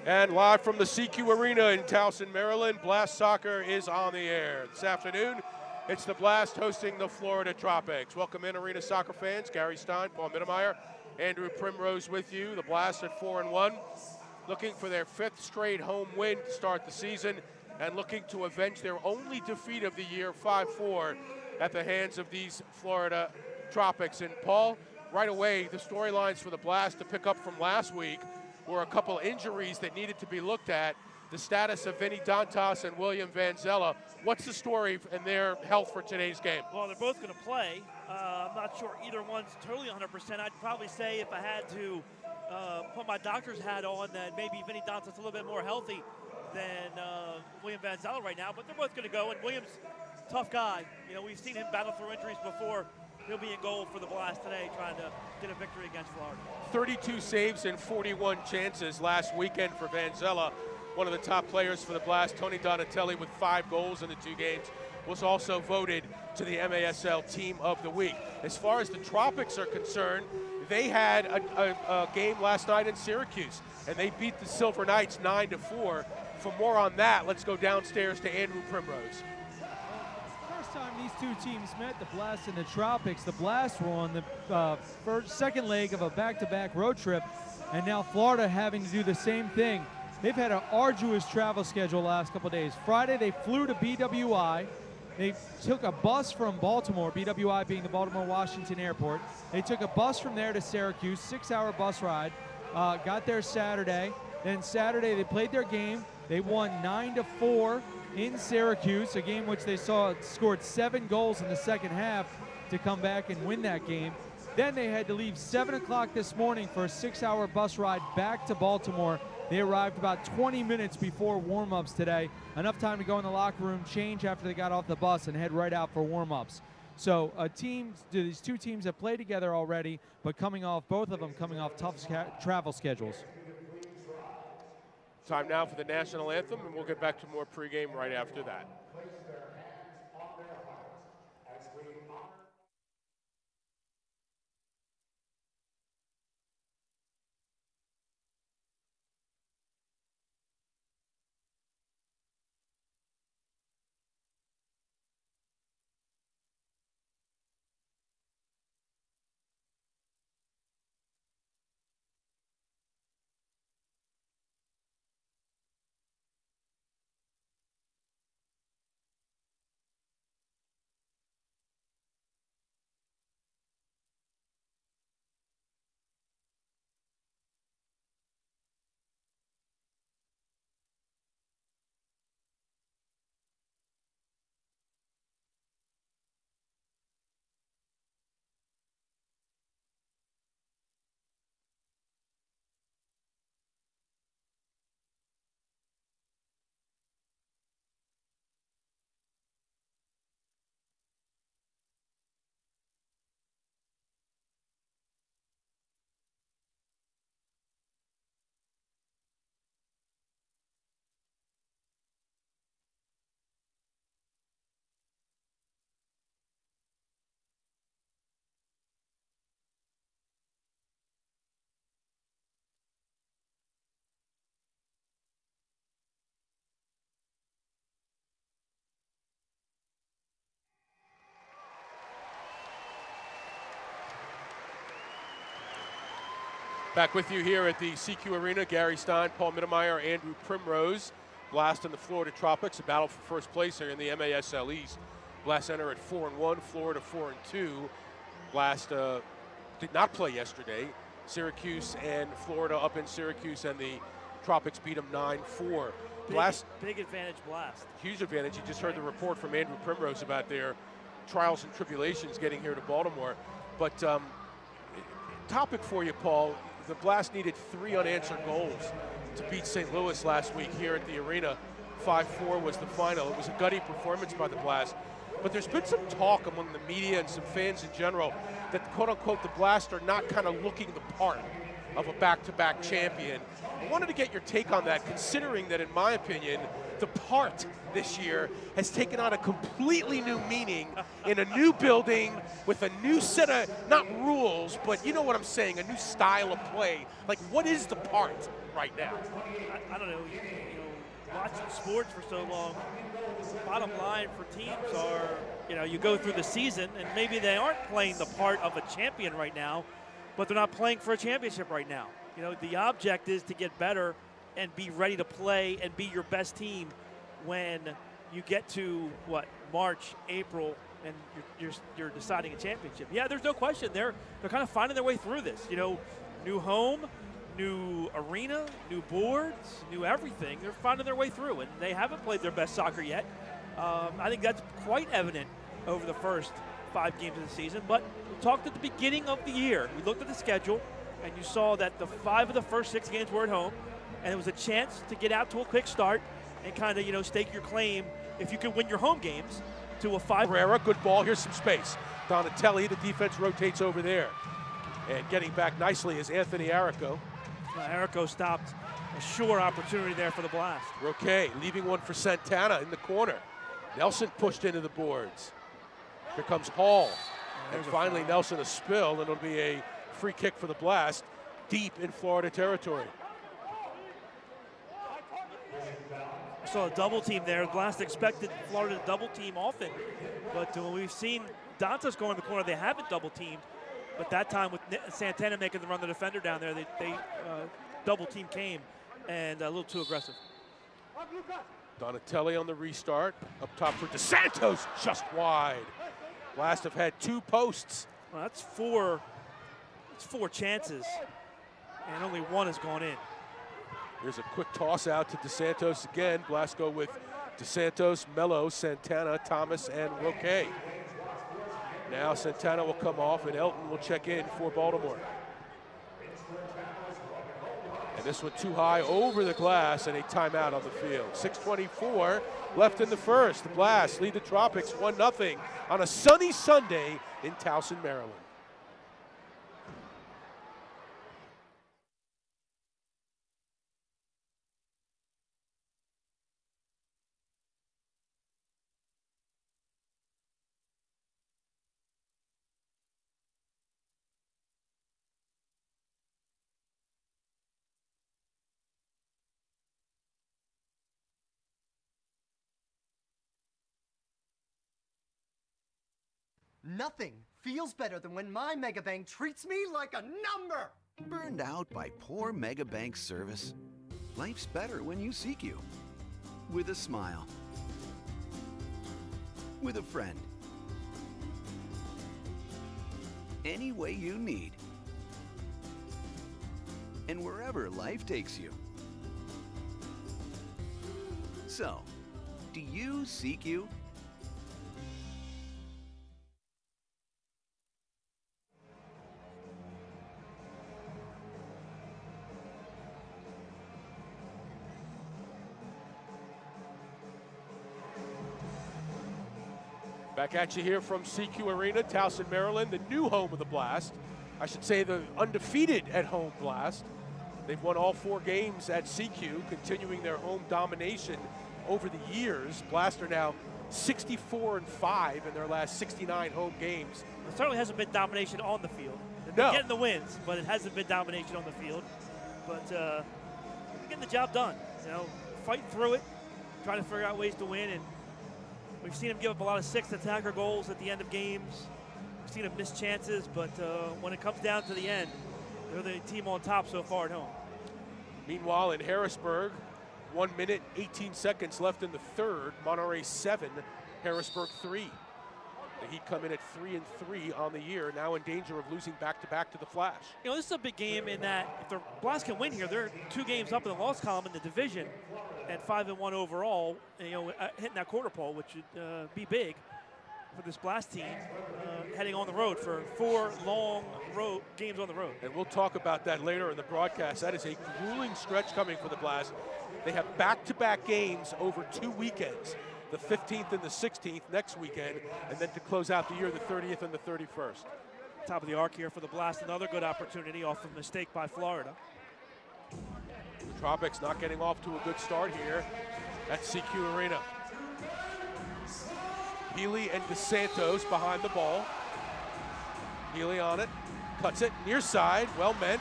And live from the CQ Arena in Towson, Maryland, Blast Soccer is on the air. This afternoon, it's the Blast hosting the Florida Tropics. Welcome in, Arena Soccer fans. Gary Stein, Paul Mittermeier, Andrew Primrose with you. The Blast at 4-1, looking for their 5th straight home win to start the season and looking to avenge their only defeat of the year, 5-4, at the hands of these Florida Tropics. And Paul, right away, the storylines for the Blast to pick up from last week were a couple injuries that needed to be looked at. The status of Vinny Dantas and William Vanzella. What's the story and their health for today's game? Well, they're both going to play. I'm not sure either one's totally 100%. I'd probably say if I had to put my doctor's hat on that maybe Vinny Dantas a little bit more healthy than William Vanzella right now, but they're both going to go. And William's a tough guy. You know, we've seen him battle through injuries before. He'll be in goal for the Blast today, trying to get a victory against Florida. 32 saves and 41 chances last weekend for Vanzella. One of the top players for the Blast, Tony Donatelli, with 5 goals in the 2 games, was also voted to the MASL Team of the Week. As far as the Tropics are concerned, they had a game last night in Syracuse, and they beat the Silver Knights 9-4. For more on that, let's go downstairs to Andrew Primrose. Time these 2 teams met, the Blast and the Tropics, the Blast were on the second leg of a back-to-back road trip, and now Florida having to do the same thing. They've had an arduous travel schedule the last couple of days. Friday, they flew to BWI. They took a bus from Baltimore, BWI being the Baltimore-Washington Airport. They took a bus from there to Syracuse, 6-hour bus ride. Got there Saturday. Then Saturday, they played their game. They won 9-4. In Syracuse, a game which they scored 7 goals in the second half to come back and win that game. Then they had to leave 7 o'clock this morning for a 6-hour bus ride back to Baltimore. They arrived about 20 minutes before warm-ups today. Enough time to go in the locker room, change after they got off the bus, and head right out for warm-ups. So these 2 teams have played together already, but both of them coming off tough travel schedules. Time now for the national anthem, and we'll get back to more pregame right after that. Back with you here at the CQ Arena, Gary Stein, Paul Mittermeier, Andrew Primrose. Blast and the Florida Tropics, a battle for first place here in the MASL East. Blast enter at 4-1, Florida 4-2. Blast did not play yesterday. Syracuse and Florida up in Syracuse, and the Tropics beat them 9-4. Blast, big advantage, Blast. Huge advantage. You just heard the report from Andrew Primrose about their trials and tribulations getting here to Baltimore. But topic for you, Paul. The Blast needed 3 unanswered goals to beat St. Louis last week here at the arena. 5-4 was the final. It was a gutty performance by the Blast. But there's been some talk among the media and some fans in general that, quote-unquote, the Blast are not kind of looking the part of a back-to-back champion. I wanted to get your take on that, considering that, in my opinion, the part this year has taken on a completely new meaning in a new building with a new set of, not rules, but you know what I'm saying, a new style of play. Like, what is the part right now? I don't know. Watching sports for so long, bottom line for teams are, you go through the season and maybe they aren't playing the part of a champion right now, but they're not playing for a championship right now. The object is to get better and be ready to play and be your best team when you get to, March, April, and you're deciding a championship. Yeah, there's no question. They're kind of finding their way through this. New home, new arena, new boards, new everything. They're finding their way through, and they haven't played their best soccer yet. I think that's quite evident over the first 5 games of the season. But we talked at the beginning of the year. We looked at the schedule, and you saw that the 5 of the first 6 games were at home, and it was a chance to get out to a quick start and kind of, stake your claim, if you could win your home games, to a 5. Herrera, good ball. Here's some space. Donatelli, the defense rotates over there. And getting back nicely is Anthony Arico. Arico stopped a sure opportunity there for the Blast. Roque leaving one for Santana in the corner. Nelson pushed into the boards. Here comes Hall. And finally Nelson a spill, and it'll be a free kick for the Blast deep in Florida territory. I saw a double team there. Blast expected Florida to double team often, but when we've seen Dantas go in the corner, they haven't double teamed. But that time with Santana making the run the defender down there, they double team came and a little too aggressive. Donatelli on the restart. Up top for DeSantos, just wide. Blast have had 2 posts. Well, that's 4 chances, and only 1 has gone in. Here's a quick toss out to DeSantos again. Blast go with DeSantos, Mello, Santana, Thomas, and Roque. Now Santana will come off, and Elton will check in for Baltimore. And this one too high over the glass, and a timeout on the field. 6:24 left in the first. The Blast lead the Tropics 1-0 on a sunny Sunday in Towson, Maryland. Nothing feels better than when my Megabank treats me like a number! Burned out by poor Megabank service? Life's better when you seek you. With a smile. With a friend. Any way you need. And wherever life takes you. So, do you seek you? Back at you here from CQ Arena, Towson, Maryland, the new home of the Blast. I should say the undefeated at home Blast. They've won all 4 games at CQ, continuing their home domination over the years. Blast are now 64-5 in their last 69 home games. It certainly hasn't been domination on the field. They've No. been getting the wins, but it hasn't been domination on the field. But they're getting the job done. Fighting through it, trying to figure out ways to win, and we've seen them give up a lot of 6th attacker goals at the end of games. We've seen them miss chances, but when it comes down to the end, they're the team on top so far at home. Meanwhile, in Harrisburg, 1 minute, 18 seconds left in the third. Monterey 7, Harrisburg 3. The Heat come in at 3-3 on the year, now in danger of losing back-to-back to the Flash. This is a big game in that if the Blast can win here, they're 2 games up in the loss column in the division and 5-1 overall, hitting that quarter pole, which would be big for this Blast team heading on the road for 4 long games on the road. And we'll talk about that later in the broadcast. That is a grueling stretch coming for the Blast. They have back-to-back games over 2 weekends, the 15th and the 16th next weekend, and then to close out the year, the 30th and the 31st. Top of the arc here for the Blast. Another good opportunity off of a mistake by Florida. Tropics not getting off to a good start here at CQ Arena. Healy and DeSantos behind the ball. Healy on it, cuts it, near side, well meant.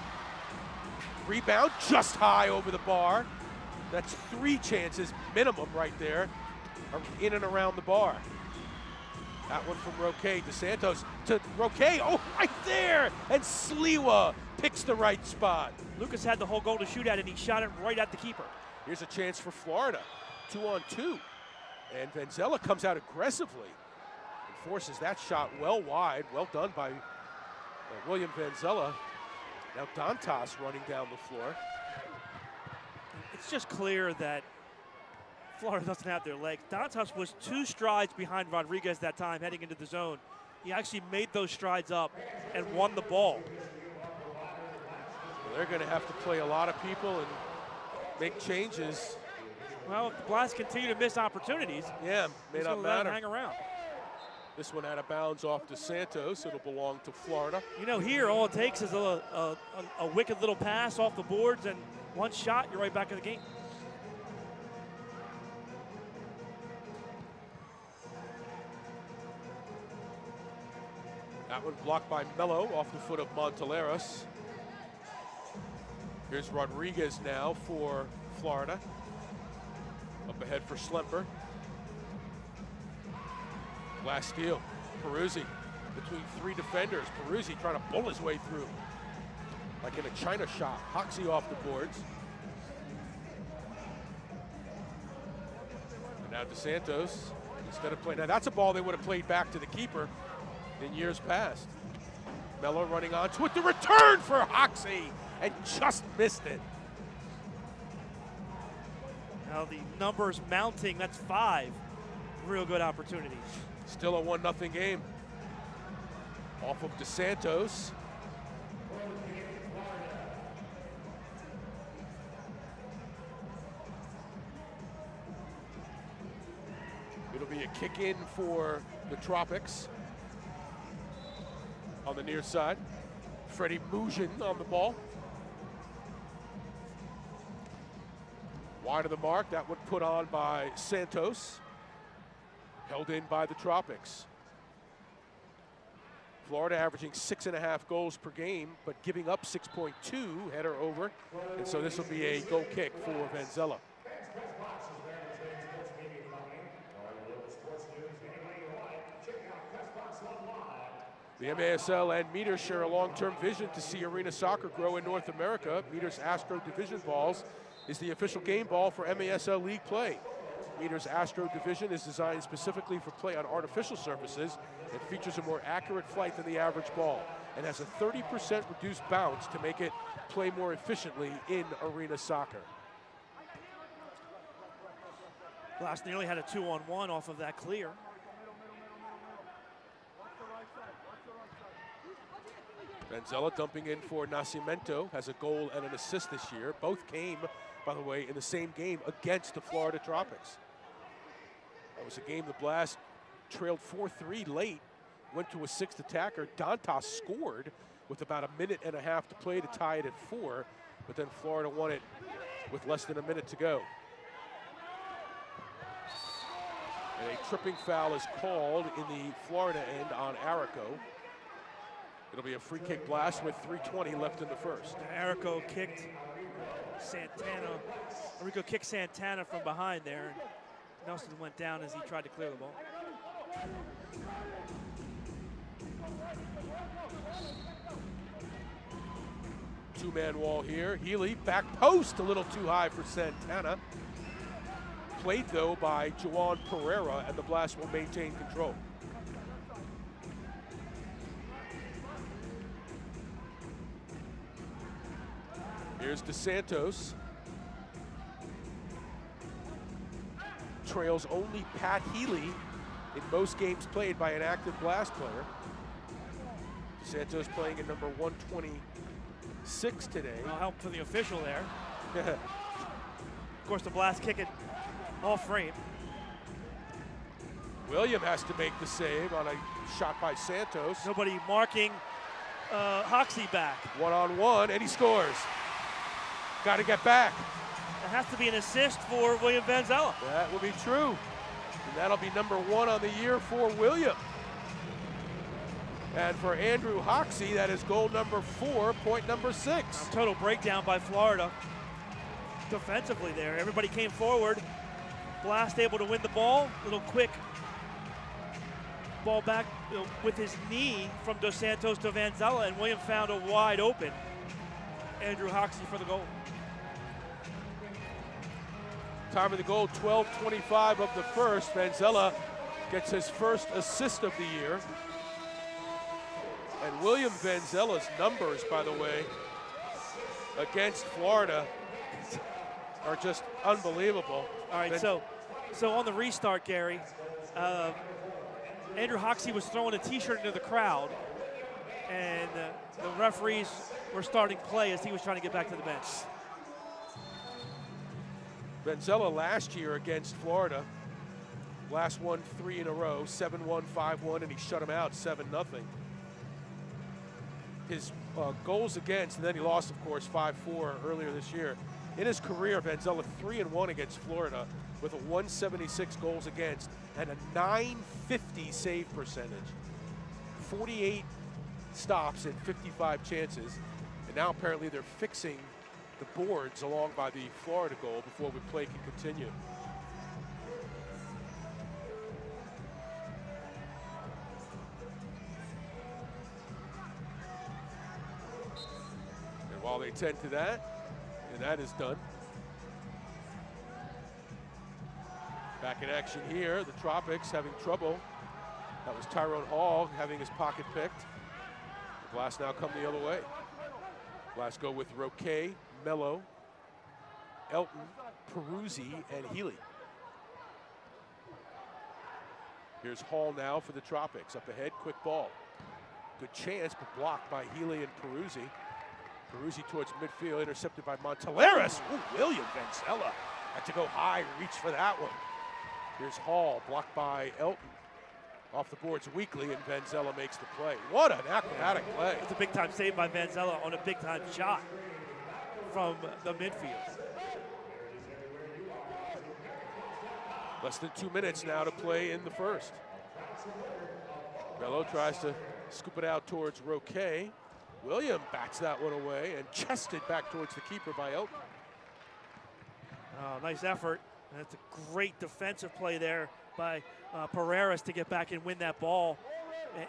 Rebound just high over the bar. That's 3 chances minimum right there, in and around the bar. That one from Roque. DeSantos to Roque, oh, right there! And Sliwa picks the right spot. Lucas had the whole goal to shoot at, and he shot it right at the keeper. Here's a chance for Florida, 2-on-2. And Vanzella comes out aggressively and forces that shot well wide. Well done by William Vanzella. Now Dantas running down the floor. It's just clear that Florida doesn't have their legs. Dantas was 2 strides behind Rodriguez that time heading into the zone. He actually made those strides up and won the ball. Well, they're going to have to play a lot of people and make changes. Well, if the Blast continue to miss opportunities, yeah, may not matter. Hang around. This one out of bounds off DeSantos. It'll belong to Florida. You know, here all it takes is a wicked little pass off the boards, and one shot, you're right back in the game. That one blocked by Mello off the foot of Monteleros. Here's Rodriguez now for Florida. Up ahead for Slemper. Last steal, Peruzzi between 3 defenders. Peruzzi trying to bull his way through. Like in a China shot. Hoxie off the boards. And now DeSantos, instead of playing, now that's a ball they would have played back to the keeper in years past. Mello running onto it, the return for Hoxie, and just missed it. Now the numbers mounting, that's 5 real good opportunities. Still a 1-0 game. Off of DeSantos. It'll be a kick in for the Tropics. On the near side. Freddie Mujin on the ball. Wide of the mark, that one put on by Santos. Held in by the Tropics. Florida averaging 6.5 goals per game, but giving up 6.2, header over. And so this will be a goal kick for Vanzella. The MASL and Meters share a long-term vision to see arena soccer grow in North America. Meters Astro Division Balls is the official game ball for MASL League play. Meters Astro Division is designed specifically for play on artificial surfaces and features a more accurate flight than the average ball and has a 30% reduced bounce to make it play more efficiently in arena soccer. Blast nearly had a 2-on-1 off of that clear. Vanzella dumping in for Nascimento, has a goal and an assist this year. Both came, by the way, in the same game against the Florida Tropics. That was a game the Blast trailed 4-3 late, went to a 6th attacker. Dantas scored with about 1.5 minutes to play to tie it at 4, but then Florida won it with less than a minute to go. And a tripping foul is called in the Florida end on Arico. It'll be a free kick Blast with 3:20 left in the first. Arico kicked Santana. Arico kicked Santana from behind there. And Nelson went down as he tried to clear the ball. Two-man wall here. Healy, back post, a little too high for Santana. Played, though, by Juan Pereira, and the Blast will maintain control. Here's DeSantos. Trails only Pat Healy in most games played by an active Blast player. DeSantos playing in number 126 today. I'll help for the official there. Of course, the Blast kick it off frame. William has to make the save on a shot by Santos. Nobody marking Hoxie back. 1-on-1, and he scores. Got to get back. That has to be an assist for William Vanzella. That will be true. And that'll be number 1 on the year for William. And for Andrew Hoxie, that is goal number 4, point number 6. Total breakdown by Florida defensively there. Everybody came forward. Blast able to win the ball. Little quick ball back with his knee from Dos Santos to Vanzella, and William found a wide open Andrew Hoxie for the goal. Time of the goal, 12:25 of the first. Vanzella gets his first assist of the year. And William Vanzella's numbers, by the way, against Florida are just unbelievable. All right, so on the restart, Gary, Andrew Hoxie was throwing a T-shirt into the crowd, and the referees were starting play as he was trying to get back to the bench. Vanzella last year against Florida, last won 3 in a row, 7-1, 5-1, and he shut him out 7-0. His goals against, and then he lost, of course, 5-4 earlier this year. In his career, Vanzella 3-1 against Florida with a 176 goals against and a 950 save percentage. 48 stops and 55 chances. And now apparently they're fixing the boards along by the Florida goal before the play can continue. And while they tend to that, and that is done. Back in action here, the Tropics having trouble. That was Tyrone Hall having his pocket picked. The Blast now come the other way. Blast go with Roque, Mello, Elton, Peruzzi, and Healy. Here's Hall now for the Tropics. Up ahead, quick ball. Good chance, but blocked by Healy and Peruzzi. Peruzzi towards midfield, intercepted by Monteleras. Ooh, William Vanzella had to go high, reach for that one. Here's Hall, blocked by Elton. Off the boards weakly, and Vanzella makes the play. What an acrobatic play. It's a big-time save by Vanzella on a big-time shot from the midfield. Less than 2 minutes now to play in the first. Mello tries to scoop it out towards Roque. William bats that one away and chested back towards the keeper by Elton. Oh, nice effort. That's a great defensive play there by Pereiras to get back and win that ball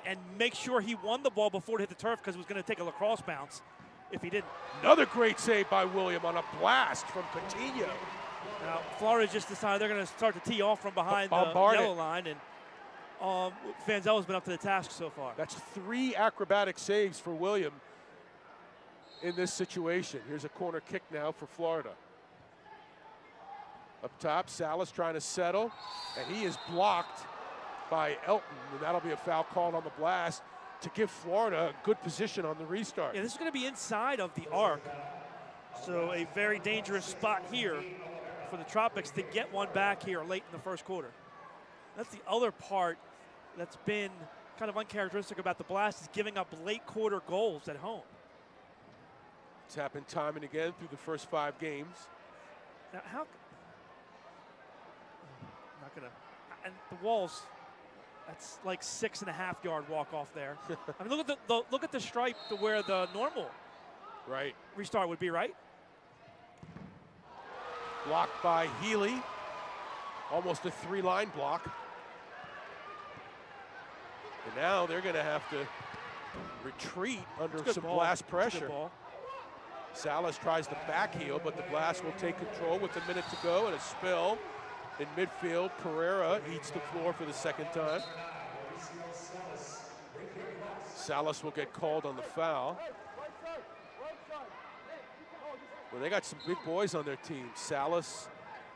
and make sure he won the ball before it hit the turf, because it was going to take a lacrosse bounce if he didn't. Another great save by William on a blast from Coutinho. Now, Florida just decided they're going to start to tee off from behind the yellow line, and Vanzella's been up to the task so far. That's 3 acrobatic saves for William in this situation. Here's a corner kick now for Florida. Up top, Salas trying to settle, and he is blocked by Elton, and that'll be a foul called on the Blast to give Florida a good position on the restart. Yeah, this is going to be inside of the arc, so a very dangerous spot here for the Tropics to get one back here late in the first quarter. That's the other part that's been kind of uncharacteristic about the Blast, is giving up late quarter goals at home. It's happened time and again through the first 5 games. Now, how? Not gonna. And the walls. That's like 6.5-yard walk off there. I mean, look at the stripe to where the normal restart would be, right? Blocked by Healy. Almost a 3-line block. And now they're going to have to retreat under some Blast pressure. Salas tries the back heel, but the Blast will take control with a minute to go, and a spill in midfield. Pereira eats the floor for the second time. Salas will get called on the foul. Well, they got some big boys on their team. Salas,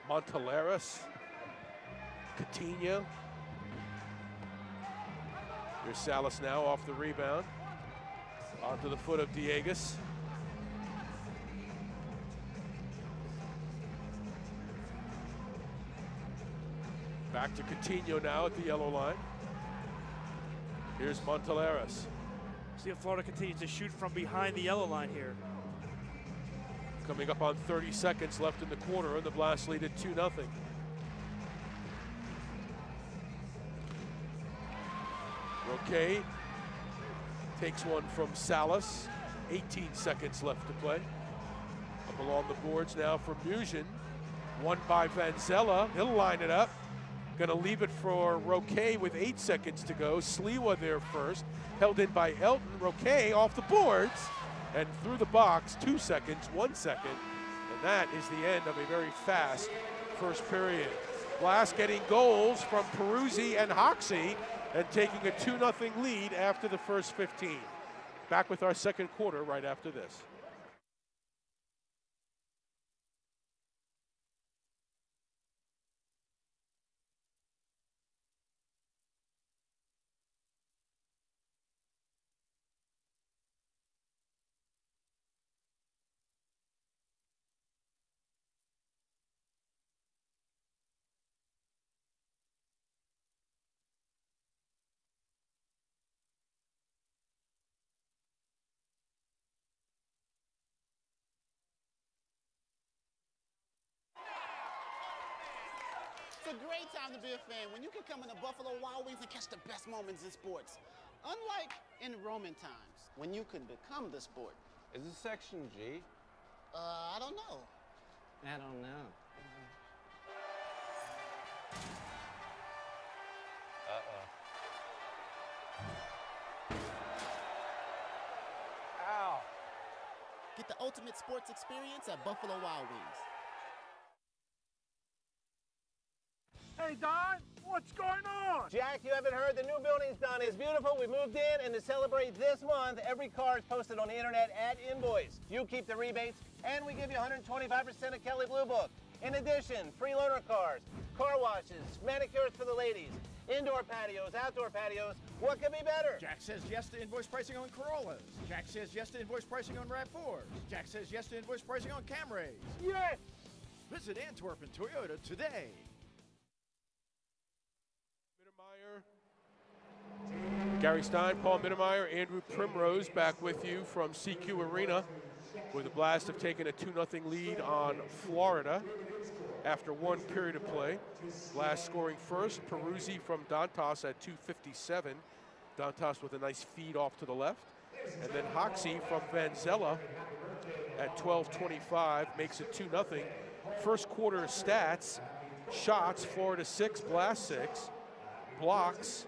Monteleras, Coutinho. Here's Salas now off the rebound. Onto the foot of Dieguez. Back to Coutinho now at the yellow line. Here's Monteleras. See if Florida continues to shoot from behind the yellow line here. Coming up on 30 seconds left in the quarter, and the Blast lead at 2-0. Roque takes one from Salas. 18 seconds left to play. Up along the boards now for Musin. One by Vanzella. He'll line it up. Gonna leave it for Roque with 8 seconds to go. Sliwa there first. Held in by Elton. Roque off the boards and through the box. 2 seconds, 1 second. And that is the end of a very fast first period. Blast getting goals from Peruzzi and Hoxie and taking a 2-0 lead after the first 15. Back with our second quarter right after this. It's a great time to be a fan when you can come in the Buffalo Wild Wings and catch the best moments in sports. Unlike in Roman times, when you could become the sport. Is this section G? I don't know. I don't know. Ow. Get the ultimate sports experience at Buffalo Wild Wings. Hey, Don, what's going on? Jack, you haven't heard, the new building's done. It's beautiful. We moved in, and to celebrate this month, every car is posted on the internet at Invoice. You keep the rebates, and we give you 125% of Kelley Blue Book. In addition, free loaner cars, car washes, manicures for the ladies, indoor patios, outdoor patios. What could be better? Jack says yes to invoice pricing on Corollas. Jack says yes to invoice pricing on RAV4s. Jack says yes to invoice pricing on Camrys. Yes! Visit Antwerp and Toyota today. Gary Stein, Paul Mittermeier, Andrew Primrose back with you from CQ Arena, where the Blast have taken a 2-0 lead on Florida after one period of play. Blast scoring first, Peruzzi from Dantas at 2:57. Dantas with a nice feed off to the left. And then Hoxie from Vanzella at 12:25 makes it 2-0. First quarter stats: shots, Florida 6, Blast 6. Blocks,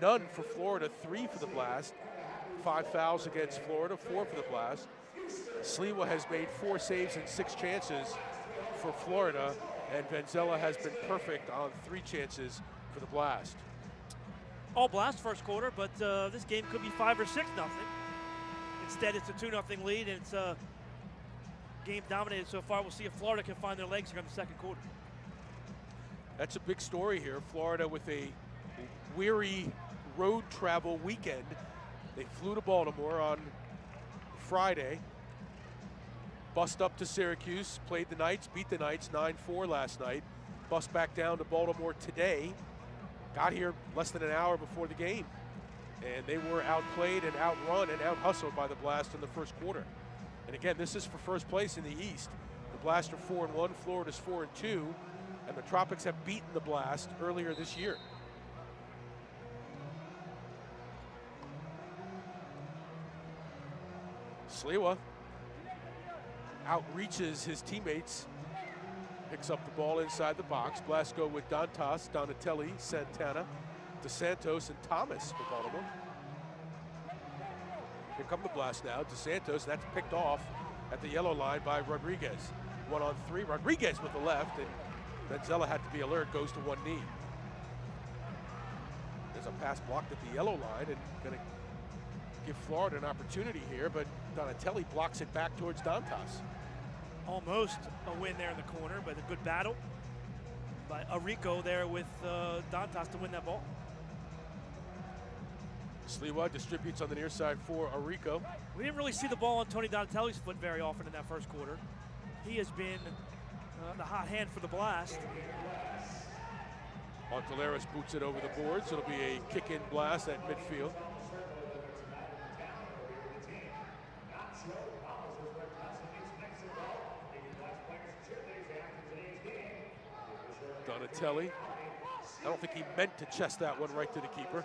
none for Florida, 3 for the Blast. 5 fouls against Florida, 4 for the Blast. Sliwa has made 4 saves and 6 chances for Florida, and Vanzella has been perfect on 3 chances for the Blast. All Blast first quarter, but this game could be 5 or 6-0. Instead, it's a 2-0 lead, and it's a game dominated so far. We'll see if Florida can find their legs here in the second quarter. That's a big story here. Florida with a weary road travel weekend. They flew to Baltimore on Friday, bust up to Syracuse, played the Knights, beat the Knights 9-4 last night, bust back down to Baltimore today, got here less than an hour before the game, and they were outplayed and outrun and out-hustled by the Blast in the first quarter. And again, this is for first place in the East. The Blast are 4-1, Florida's 4-2, and the Tropics have beaten the Blast earlier this year. Sliwa outreaches his teammates, picks up the ball inside the box. Blast go with Dantas, Donatelli, Santana, DeSantos, and Thomas for Baltimore. Here come the Blast now. DeSantos, that's picked off at the yellow line by Rodriguez. 1-on-3, Rodriguez with the left, and Vanzella had to be alert, goes to one knee. There's a pass blocked at the yellow line and gonna give Florida an opportunity here, but Donatelli blocks it back towards Dantas. Almost a win there in the corner, but a good battle by Arrico there with Dantas to win that ball. Sliwa distributes on the near side for Arrico. We didn't really see the ball on Tony Donatelli's foot very often in that first quarter. He has been the hot hand for the Blast. Monteleras boots it over the boards. It'll be a kick-in Blast at midfield. Telly. I don't think he meant to chest that one right to the keeper.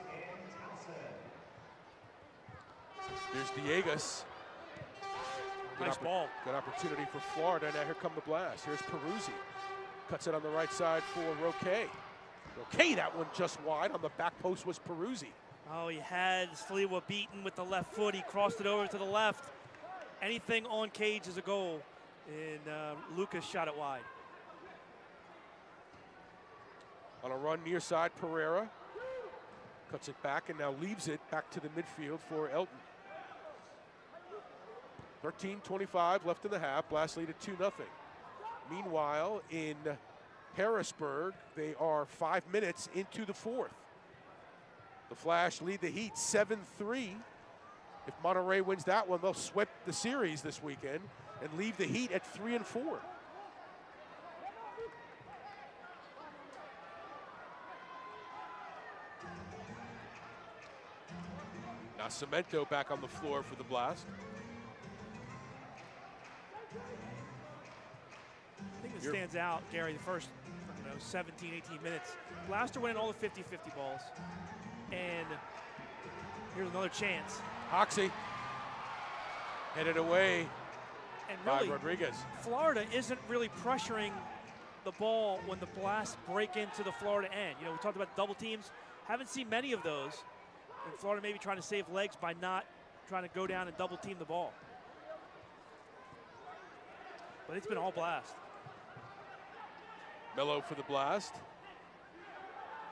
Here's Diegas. Nice ball. Good opportunity for Florida. Now here come the Blast. Here's Peruzzi. Cuts it on the right side for Roque. Roque, that one just wide. On the back post was Peruzzi. Oh, he had Sliwa beaten with the left foot. He crossed it over to the left. Anything on cage is a goal. And Lucas shot it wide. On a run near side, Pereira cuts it back and now leaves it back to the midfield for Elton. 13:25 left in the half. Blast lead at 2-0. Meanwhile, in Harrisburg, they are 5 minutes into the fourth. The Flash lead the Heat 7-3. If Monterey wins that one, they'll sweep the series this weekend and leave the Heat at 3-4. Nascimento back on the floor for the Blast. I think it stands out, Gary, the first, 17, 18 minutes. Blast are winning all the 50-50 balls. And here's another chance. Hoxie headed away and by really, Rodriguez. Florida isn't really pressuring the ball when the Blast break into the Florida end. We talked about double teams. Haven't seen many of those. And Florida maybe trying to save legs by not trying to go down and double team the ball. But it's been all Blast. Mello for the Blast.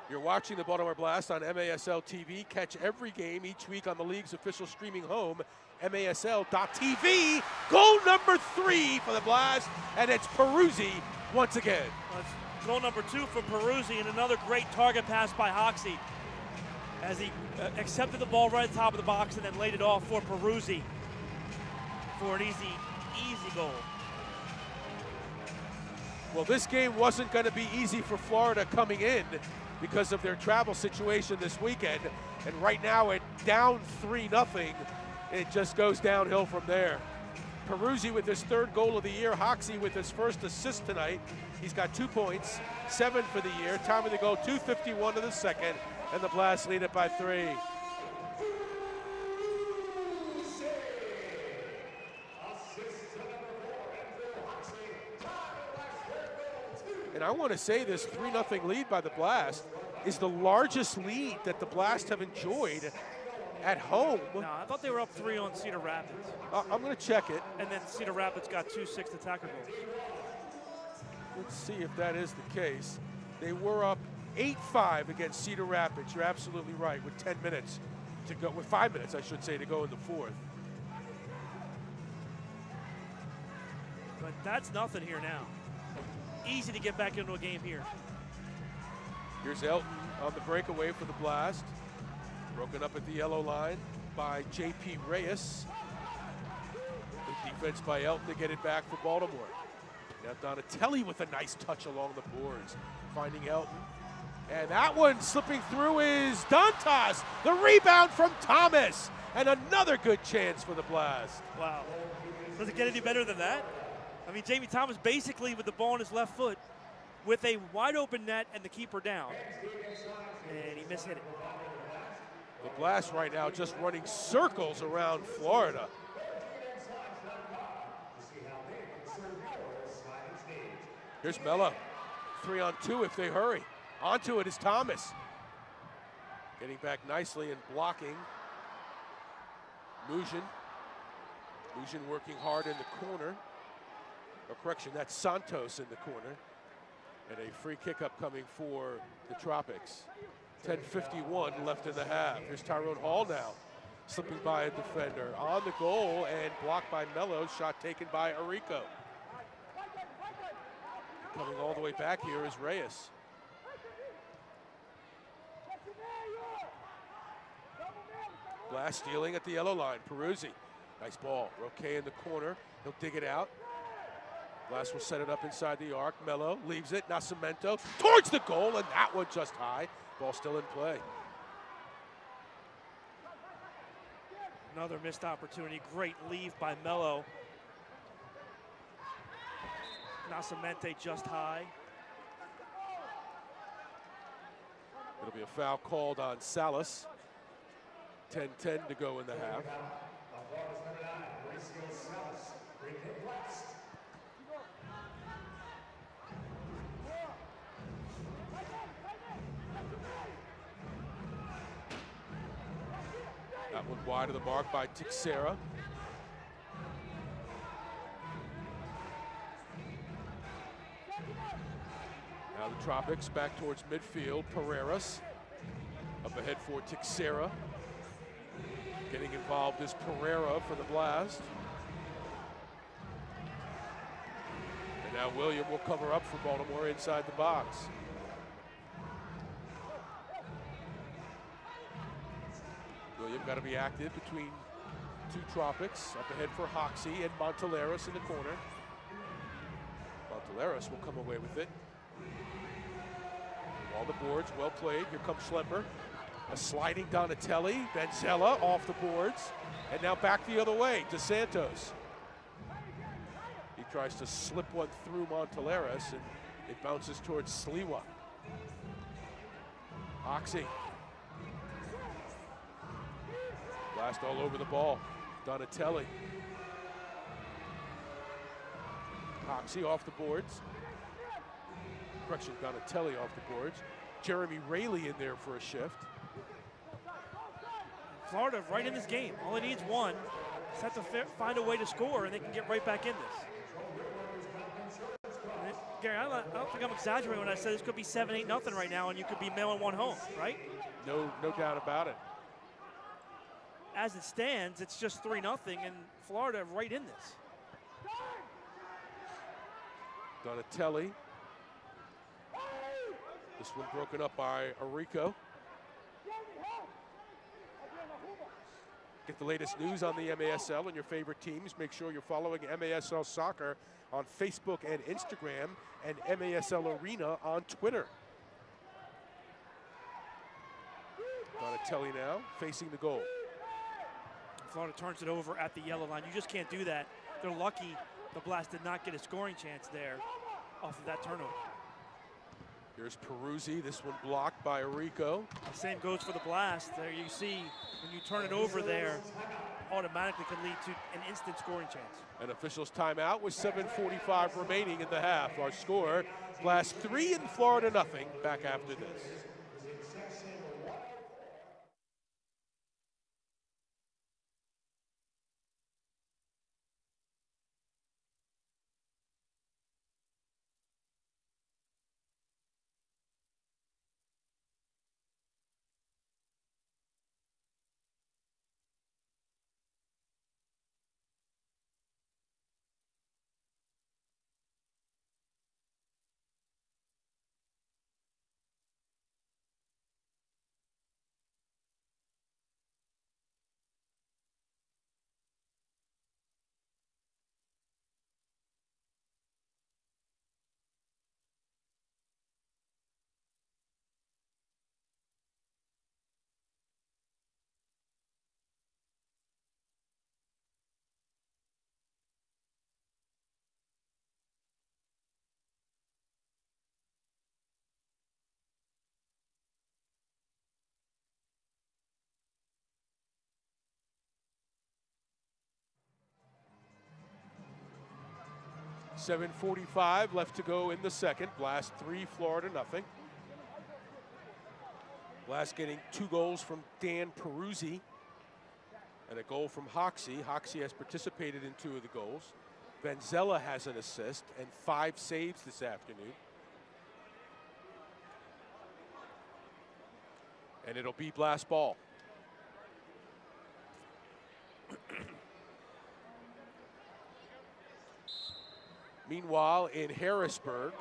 You're watching the Baltimore Blast on MASL TV. Catch every game each week on the league's official streaming home, MASL.TV. Goal number 3 for the Blast, and it's Peruzzi once again. That's goal number 2 for Peruzzi, and another great target pass by Hoxie as he accepted the ball right at the top of the box and then laid it off for Peruzzi for an easy goal. Well, this game wasn't going to be easy for Florida coming in because of their travel situation this weekend. And right now, it down 3-0. It just goes downhill from there. Peruzzi with his 3rd goal of the year. Hoxie with his 1st assist tonight. He's got 2 points, 7 for the year. Time of the goal, 2:51 to the second. And the Blast lead it by 3. And I want to say this 3-0 lead by the Blast is the largest lead that the Blast have enjoyed at home. No, I thought they were up 3 on Cedar Rapids. I'm going to check it. And then Cedar Rapids got 2 6th attacker goals. Let's see if that is the case. They were up 8-5 against Cedar Rapids. You're absolutely right, with 10 minutes to go, with 5 minutes, I should say, to go in the fourth. But that's nothing here now. Easy to get back into a game here. Here's Elton on the breakaway for the Blast. Broken up at the yellow line by J.P. Reyes. Good defense by Elton to get it back for Baltimore. Now Donatelli with a nice touch along the boards. Finding Elton. And that one slipping through is Dantas. The rebound from Thomas. And another good chance for the Blast. Wow. Does it get any better than that? I mean, Jamie Thomas basically with the ball on his left foot with a wide open net and the keeper down. And he mishit it. The Blast right now just running circles around Florida. Here's Mello. 3-on-2 if they hurry. Onto it is Thomas. Getting back nicely and blocking. Mujin working hard in the corner. Or correction, that's Santos in the corner. And a free kick up coming for the Tropics. 10:51 left in the half. Here's Tyrone Hall now. Slipping by a defender. On the goal and blocked by Mello. Shot taken by Arico. Coming all the way back here is Reyes. Blast stealing at the yellow line. Peruzzi. Nice ball. Roque in the corner. He'll dig it out. Blast will set it up inside the arc. Mello leaves it. Nascimento towards the goal, and that one just high. Ball still in play. Another missed opportunity. Great leave by Mello. Nascimento just high. It'll be a foul called on Salas. 10-10 to go in the half. That one wide of the mark by Tixera. Now the Tropics back towards midfield. Pereiras up ahead for Tixera. Getting involved is Pereira for the Blast. And now William will cover up for Baltimore inside the box. William got to be active between two Tropics. Up ahead for Hoxie and Monteleras in the corner. Monteleras will come away with it. All the boards, well played. Here comes Schlemper. A sliding Donatelli. Benzella off the boards. And now back the other way to Santos. He tries to slip one through Monteleras, and it bounces towards Sliwa. Hoxie. Blast all over the ball. Donatelli. Hoxie off the boards. Correction, Donatelli off the boards. Jeremy Rayleigh in there for a shift. Florida right in this game. All it needs one. Just have to find a way to score, and they can get right back in this. Gary, I don't think I'm exaggerating when I said this could be 7-8-0 right now, and you could be mailing one home, right? No doubt about it. As it stands, it's just 3-0, and Florida right in this. Donatelli. This one broken up by Arico. Get the latest news on the MASL and your favorite teams. Make sure you're following MASL Soccer on Facebook and Instagram, and MASL Arena on Twitter. Donatelli now facing the goal. Florida turns it over at the yellow line. You just can't do that. They're lucky the Blast did not get a scoring chance there off of that turnover. Here's Peruzzi, this one blocked by Arico. The same goes for the Blast. There you see, when you turn it over there, automatically can lead to an instant scoring chance. An official's timeout with 7:45 remaining in the half. Our score, Blast 3 and Florida nothing. Back after this. .45 left to go in the second. Blast 3, Florida nothing. Blast getting 2 goals from Dan Peruzzi and a goal from Hoxie. Hoxie has participated in 2 of the goals. Benzella has an assist and 5 saves this afternoon. And it'll be Blast ball. Meanwhile, in Harrisburg,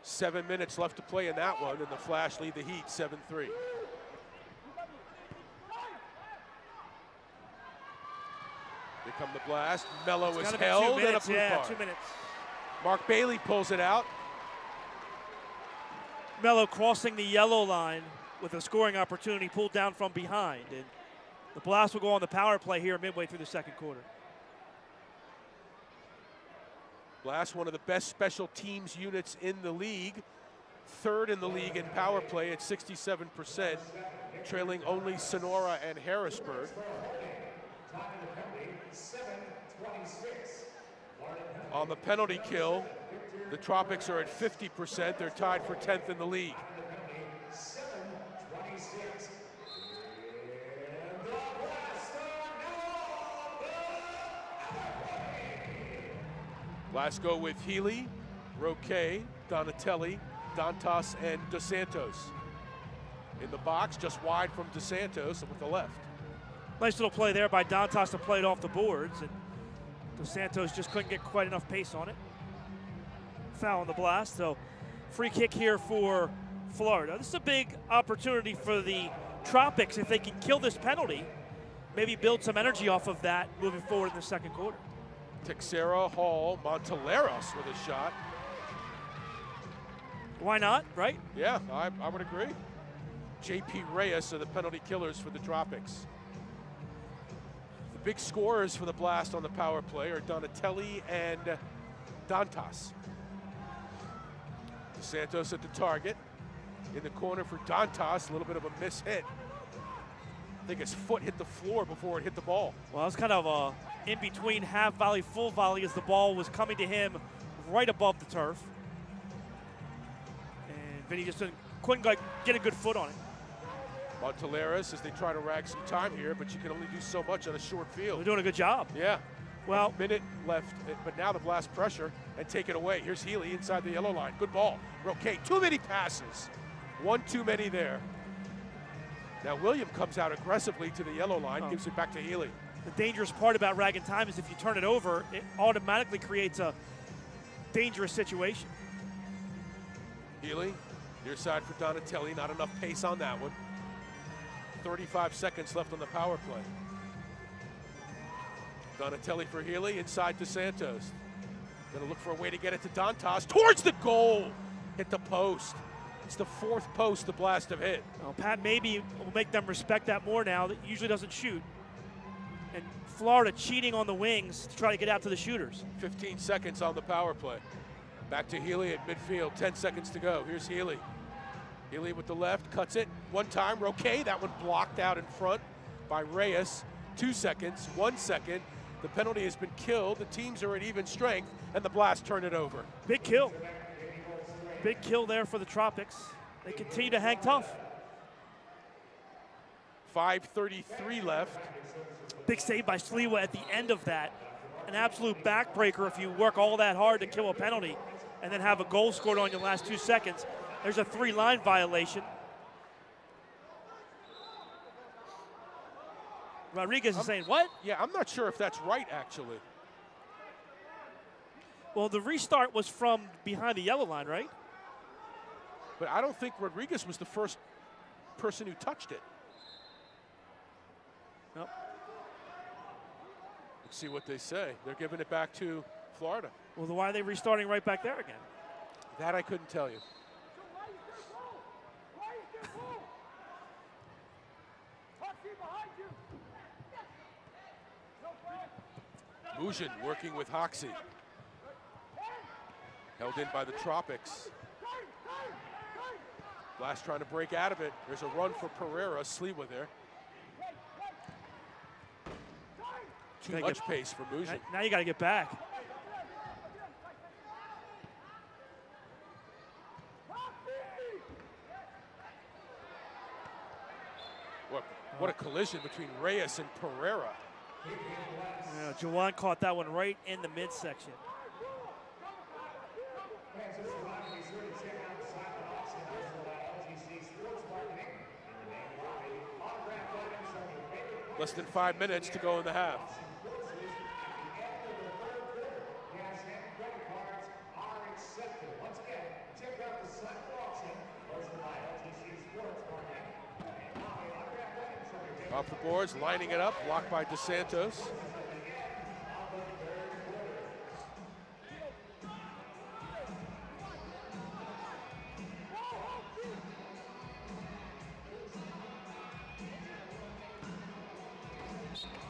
7 minutes left to play in that one, and the Flash lead the Heat 7-3. Here come the Blast. Mello is held and a blue card. 2 minutes. Mark Bailey pulls it out. Mello crossing the yellow line with a scoring opportunity pulled down from behind. And the Blast will go on the power play here midway through the second quarter. Blast, one of the best special teams units in the league. third in the league in power play at 67%, trailing only Sonora and Harrisburg. On the penalty kill, the Tropics are at 50%. They're tied for 10th in the league. Glasgow with Healy, Roque, Donatelli, Dantas, and Dos Santos. In the box, just wide from Dos Santos with the left. Nice little play there by Dantas to play it off the boards, and Dos Santos just couldn't get quite enough pace on it. Foul on the blast, so free kick here for Florida. This is a big opportunity for the Tropics if they can kill this penalty, maybe build some energy off of that moving forward in the second quarter. Texera, Hall, Monteleros with a shot. Why not, right? Yeah, I would agree. J.P. Reyes are the penalty killers for the Tropics. The big scorers for the Blast on the power play are Donatelli and Dantas. Dos Santos at the target. In the corner for Dantas, a little bit of a miss-hit. I think his foot hit the floor before it hit the ball. Well, it was kind of a in-between half volley, full volley as the ball was coming to him right above the turf. And Vinny just couldn't get a good foot on it. Monteleros as they try to rag some time here, but you can only do so much on a short field. They're doing a good job. Yeah. Well, a minute left, but now the Blast pressure and take it away. Here's Healy inside the yellow line. Good ball. Roque, too many passes. One too many there. Now William comes out aggressively to the yellow line, gives it back to Healy. The dangerous part about ragging time is if you turn it over, it automatically creates a dangerous situation. Healy, near side for Donatelli, not enough pace on that one. 35 seconds left on the power play. Donatelli for Healy, inside to Santos. Gonna look for a way to get it to Dantas, towards the goal! Hit the post. It's the fourth post the Blast have hit. Well, Pat maybe will make them respect that more now. That usually doesn't shoot. And Florida cheating on the wings to try to get out to the shooters. 15 seconds on the power play. Back to Healy at midfield, 10 seconds to go. Here's Healy. Healy with the left, cuts it. One time, Roque, that one blocked out in front by Reyes. 2 seconds, 1 second. The penalty has been killed. The teams are at even strength, and the Blast turn it over. Big kill. Big kill there for the Tropics. They continue to hang tough. 5:33 left. Big save by Sliwa at the end of that. An absolute backbreaker if you work all that hard to kill a penalty and then have a goal scored on your last 2 seconds. There's a 3-line violation. Rodriguez is saying, what? Yeah, I'm not sure if that's right, actually. Well, the restart was from behind the yellow line, right? But I don't think Rodriguez was the first person who touched it. Nope. Let's see what they say. They're giving it back to Florida. Well, then why are they restarting right back there again? That I couldn't tell you. Mujin working with Hoxie. Held in by the Tropics. Blast trying to break out of it. There's a run for Pereira, Sliwa there. Too much pace for Mujin. Now you got to get back. What a collision between Reyes and Pereira. Yeah, Jawan caught that one right in the midsection. Less than 5 minutes to go in the half. Off the boards, lining it up, blocked by Dos Santos.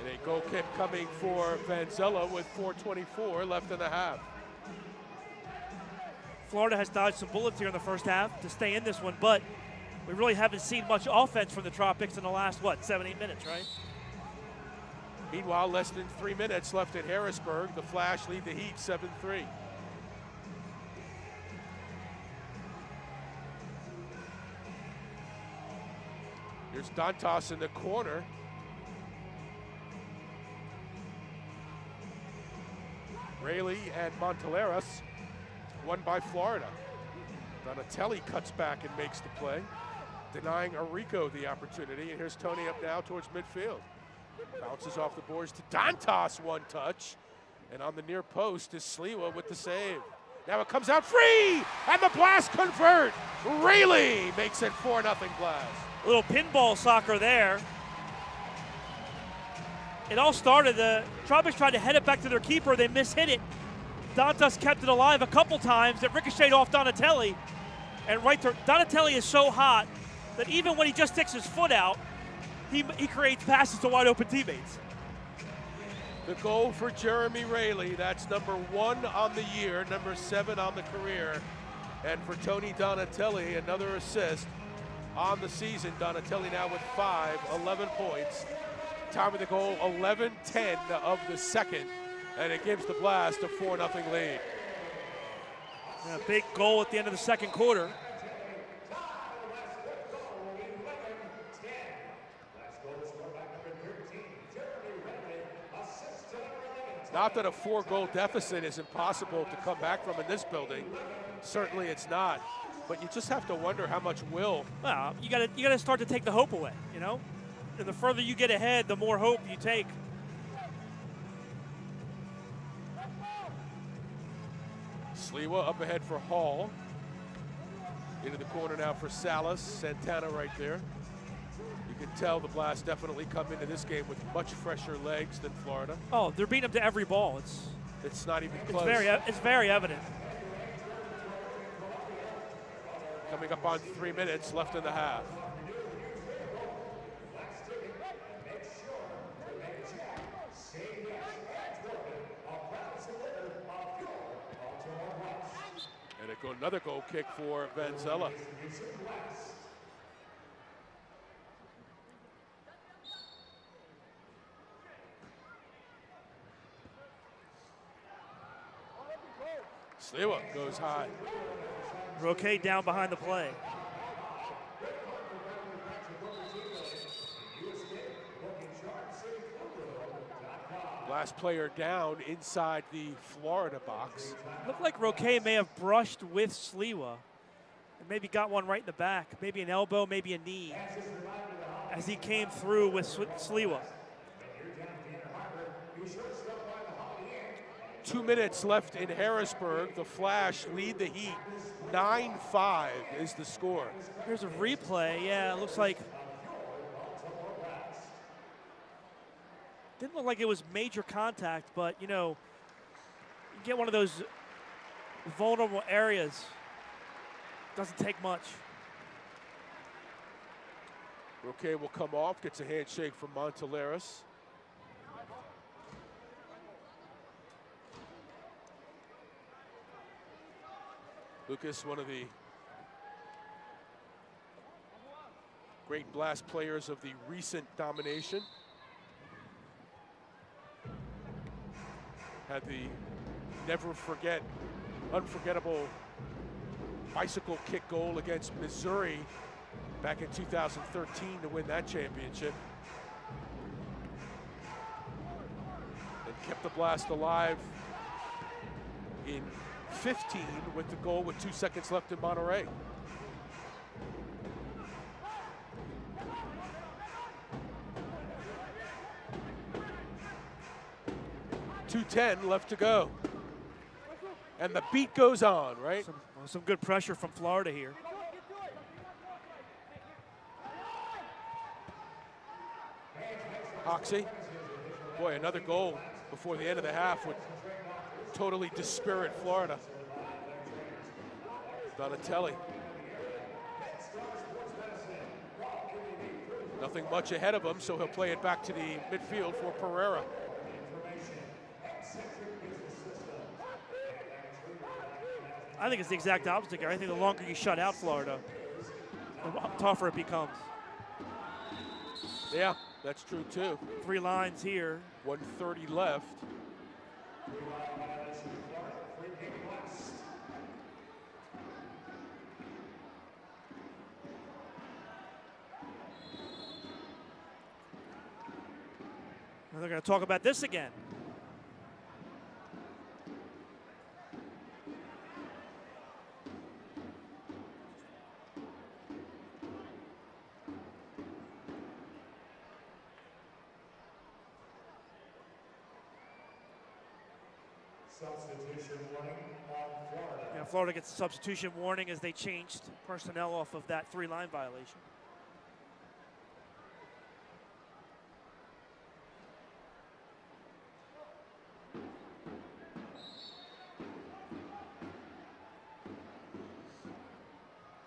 And a goal kick coming for Vanzella with 4:24 left in the half. Florida has dodged some bullets here in the first half to stay in this one, but we really haven't seen much offense from the Tropics in the last, 7-8 minutes, right? Meanwhile, less than 3 minutes left at Harrisburg. The Flash lead the Heat 7-3. Here's Dantas in the corner. Rayleigh and Monteleras, won by Florida. Donatelli cuts back and makes the play, denying Arico the opportunity. And here's Tony up now towards midfield. Bounces off the boards to Dantas, one touch. And on the near post is Sliwa with the save. Now it comes out free, and the Blast convert. Rayleigh makes it 4-0 Blast. A little pinball soccer there. It all started, the Tropics tried to head it back to their keeper. They mishit it. Dantas kept it alive a couple times. It ricocheted off Donatelli. And right there, Donatelli is so hot that even when he just sticks his foot out, he creates passes to wide open teammates. The goal for Jeremy Rayleigh, that's number 1 on the year, number 7 on the career. And for Tony Donatelli, another assist on the season. Donatelli now with 11 points. Time of the goal, 11:10 of the second, and it gives the Blast a 4-0 lead. A big goal at the end of the second quarter. Not that a 4-goal deficit is impossible to come back from in this building. Certainly it's not, but you just have to wonder how much will. Well, you gotta start to take the hope away, you know? And the further you get ahead, the more hope you take. Sliwa up ahead for Hall. Into the corner now for Salas. Santana right there. You can tell the Blast definitely come into this game with much fresher legs than Florida. Oh, they're beating them to every ball. It's not even close. It's very evident. Coming up on 3 minutes left in the half. And another goal kick for Vanzella. Sliwa goes high. Roque down behind the play. Last player down inside the Florida box. Looked like Roque may have brushed with Sliwa and maybe got one right in the back. Maybe an elbow, maybe a knee as he came through with Sliwa. 2 minutes left in Harrisburg. The Flash lead the Heat. 9-5 is the score. Here's a replay. Yeah, it looks like didn't look like it was major contact, but you know, you get one of those vulnerable areas. Doesn't take much. Roque will come off, gets a handshake from Monteleras. Lucas, one of the great Blast players of the recent domination. Had the unforgettable bicycle kick goal against Missouri back in 2013 to win that championship. And kept the Blast alive in 15 with the goal with 2 seconds left in Monterey. .210 left to go. And the beat goes on, right? Some good pressure from Florida here. Hoxie. Boy, another goal before the end of the half would totally dispirit Florida. Donatelli. Nothing much ahead of him, so he'll play it back to the midfield for Pereira. I think it's the exact opposite, Gary. I think the longer you shut out Florida, the tougher it becomes. Yeah, that's true too. 3 lines here. 1:30 left. And they're going to talk about this again. Substitution warning on Florida. Yeah, Florida gets a substitution warning as they changed personnel off of that 3-line violation.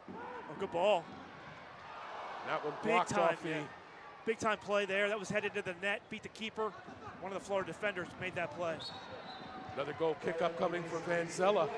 Oh, good ball. That one blocked off the... Big time play there. That was headed to the net, beat the keeper. One of the Florida defenders made that play. Another goal kick up coming from Vanzella.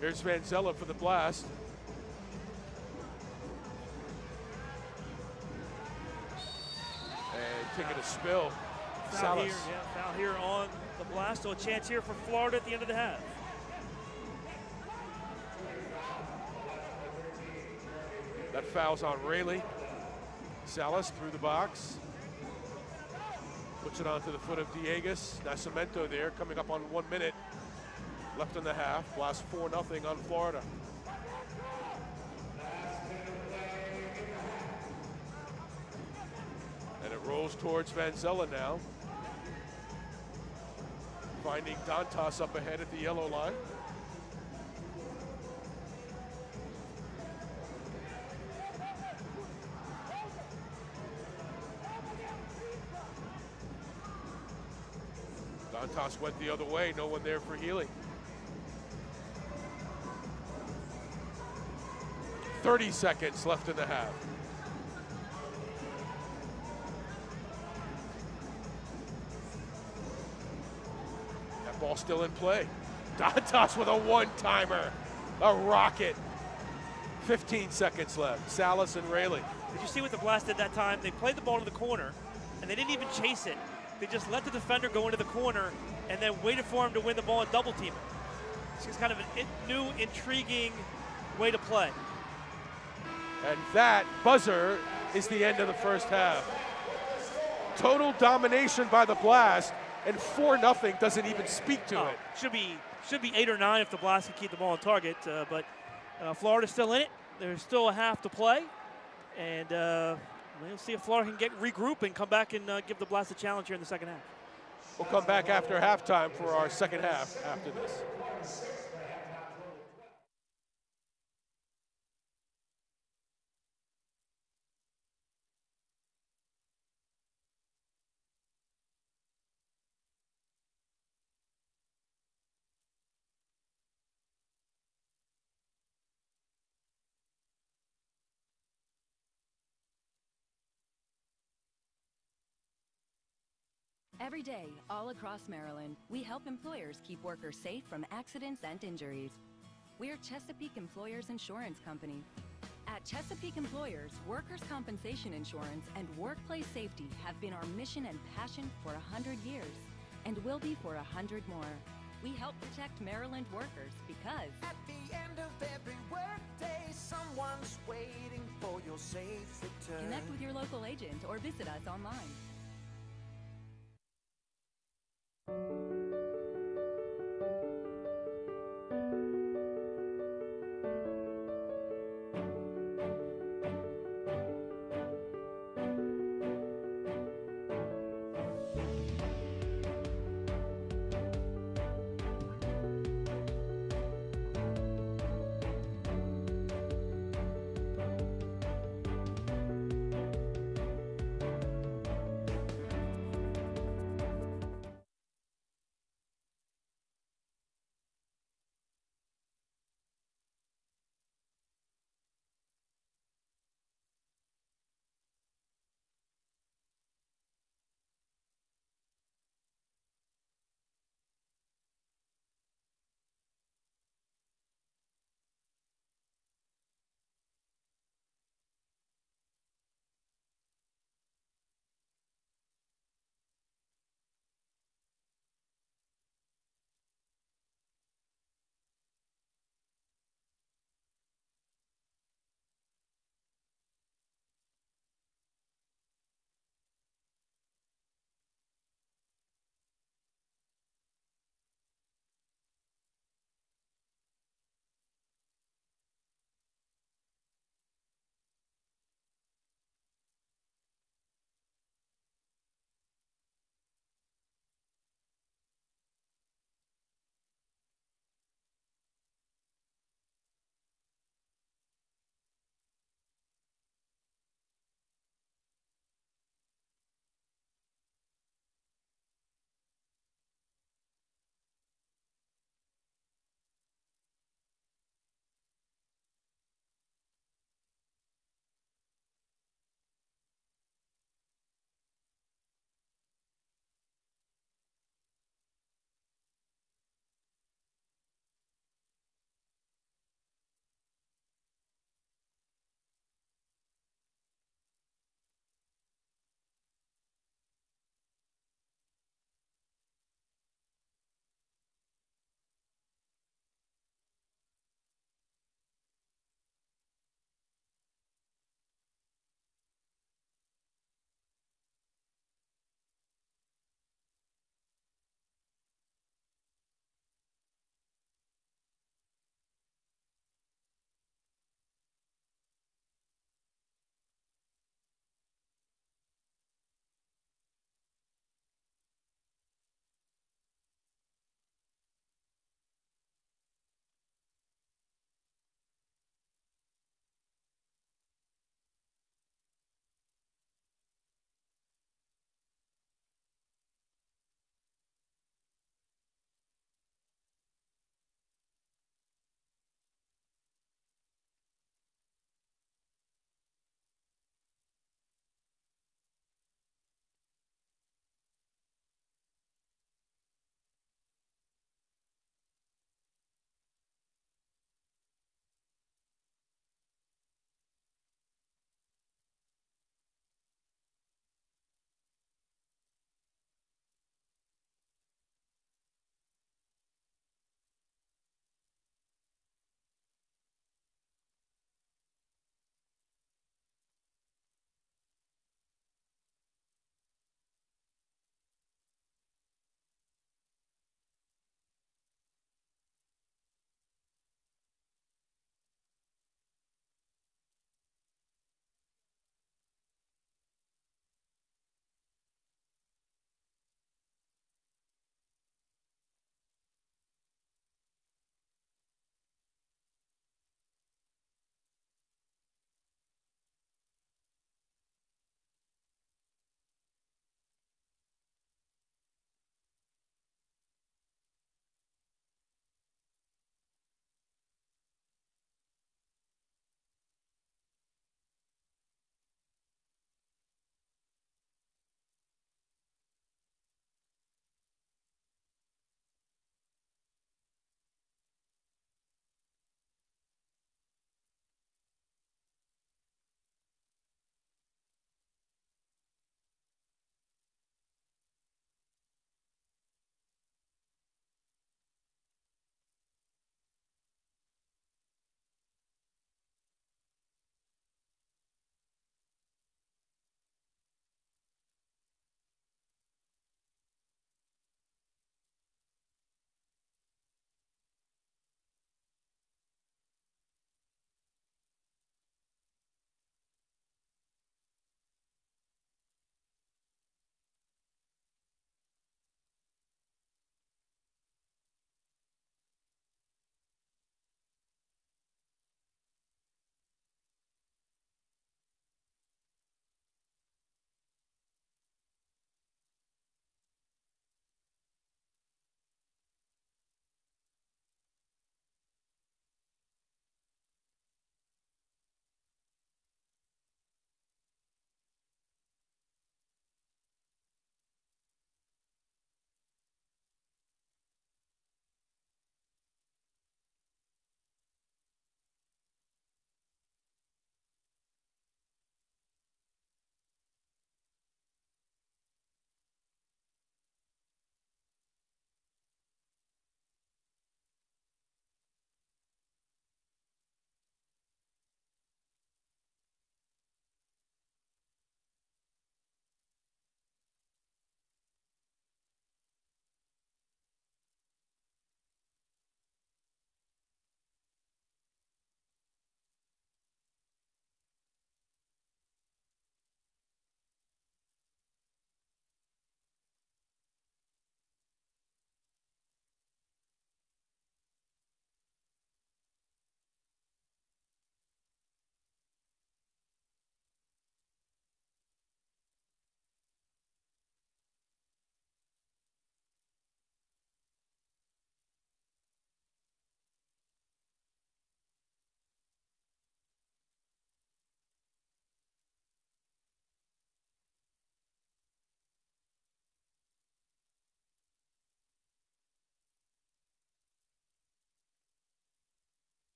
Here's Vanzella for the blast. And taking a spill. Foul here, yeah, foul here on the blast. So a chance here for Florida at the end of the half. That foul's on Rayleigh. Salas through the box. Puts it onto the foot of Diegues. Nascimento there, coming up on 1 minute left in the half. Blast 4-0 on Florida. And it rolls towards Vanzella now. Finding Dantas up ahead at the yellow line. Dantas went the other way, no one there for Healy. 30 seconds left in the half. That ball still in play. Dantas with a one-timer, a rocket. 15 seconds left. Salas and Rayleigh. Did you see what the Blast did that time? They played the ball to the corner, and they didn't even chase it. They just let the defender go into the corner and then waited for him to win the ball and double team it. It's kind of a new, intriguing way to play. And that buzzer is the end of the first half. Total domination by the Blast, and 4-0 doesn't even speak to it. Should be 8 or 9 if the Blast can keep the ball on target, but Florida's still in it. There's still a half to play, and we'll see if Florida can regroup and come back and give the Blast a challenge here in the second half. We'll come back after halftime for our second half after this. Every day, all across Maryland, we help employers keep workers safe from accidents and injuries. We're Chesapeake Employers Insurance Company. At Chesapeake Employers, workers' compensation insurance and workplace safety have been our mission and passion for 100 years, and will be for 100 more. We help protect Maryland workers because at the end of every workday, someone's waiting for your safe return. Connect with your local agent or visit us online.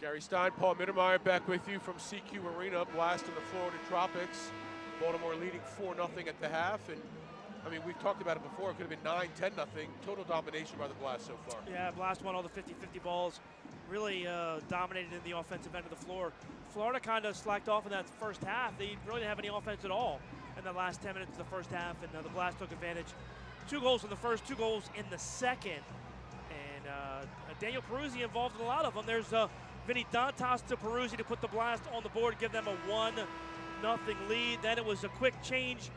Gary Stein, Paul Mittermeier back with you from CQ Arena, blast in the Florida Tropics. Baltimore leading 4-0 at the half. And I mean, we've talked about it before. It could have been 9-10-0. Total domination by the Blast so far. Yeah, Blast won all the 50-50 balls. Really dominated in the offensive end of the floor. Florida kind of slacked off in that first half. They really didn't have any offense at all in the last 10 minutes of the first half, and the Blast took advantage. 2 goals in the first, 2 goals in the second. And Daniel Peruzzi involved in a lot of them. There's Vinny Dantas to Peruzzi to put the Blast on the board, give them a 1-0 lead. Then it was a quick change.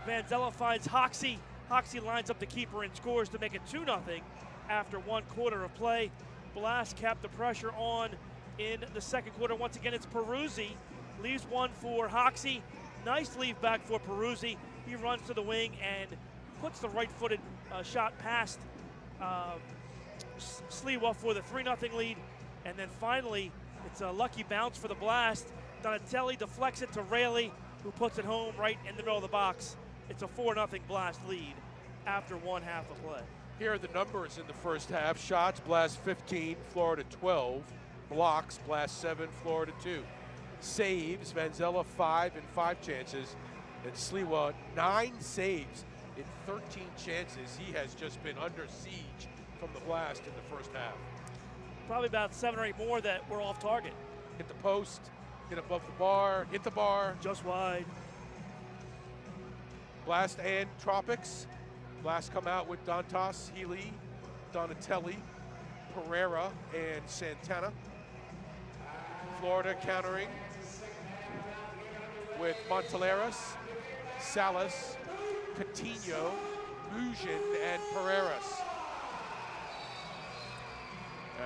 Vanzella finds Hoxie. Hoxie lines up the keeper and scores to make it 2-0 after 1 quarter of play. Blast kept the pressure on in the second quarter. Once again, it's Peruzzi. Leaves one for Hoxie. Nice leave back for Peruzzi. He runs to the wing and puts the right-footed shot past Sliwa for the 3-0 lead. And then finally, it's a lucky bounce for the Blast. Donatelli deflects it to Raley, who puts it home right in the middle of the box. It's a 4-0 Blast lead after 1 half of play. Here are the numbers in the first half. Shots, Blast 15, Florida 12. Blocks, Blast 7, Florida 2. Saves, Vanzella 5 in 5 chances. And Sliwa 9 saves in 13 chances. He has just been under siege from the Blast in the first half. Probably about 7 or 8 more that were off target. Hit the post, hit above the bar, hit the bar. Just wide. Blast and Tropics. Blast come out with Dantas, Healy, Donatelli, Pereira, and Santana. Florida countering with Monteleras, Salas, Coutinho, Mugin, and Pereiras.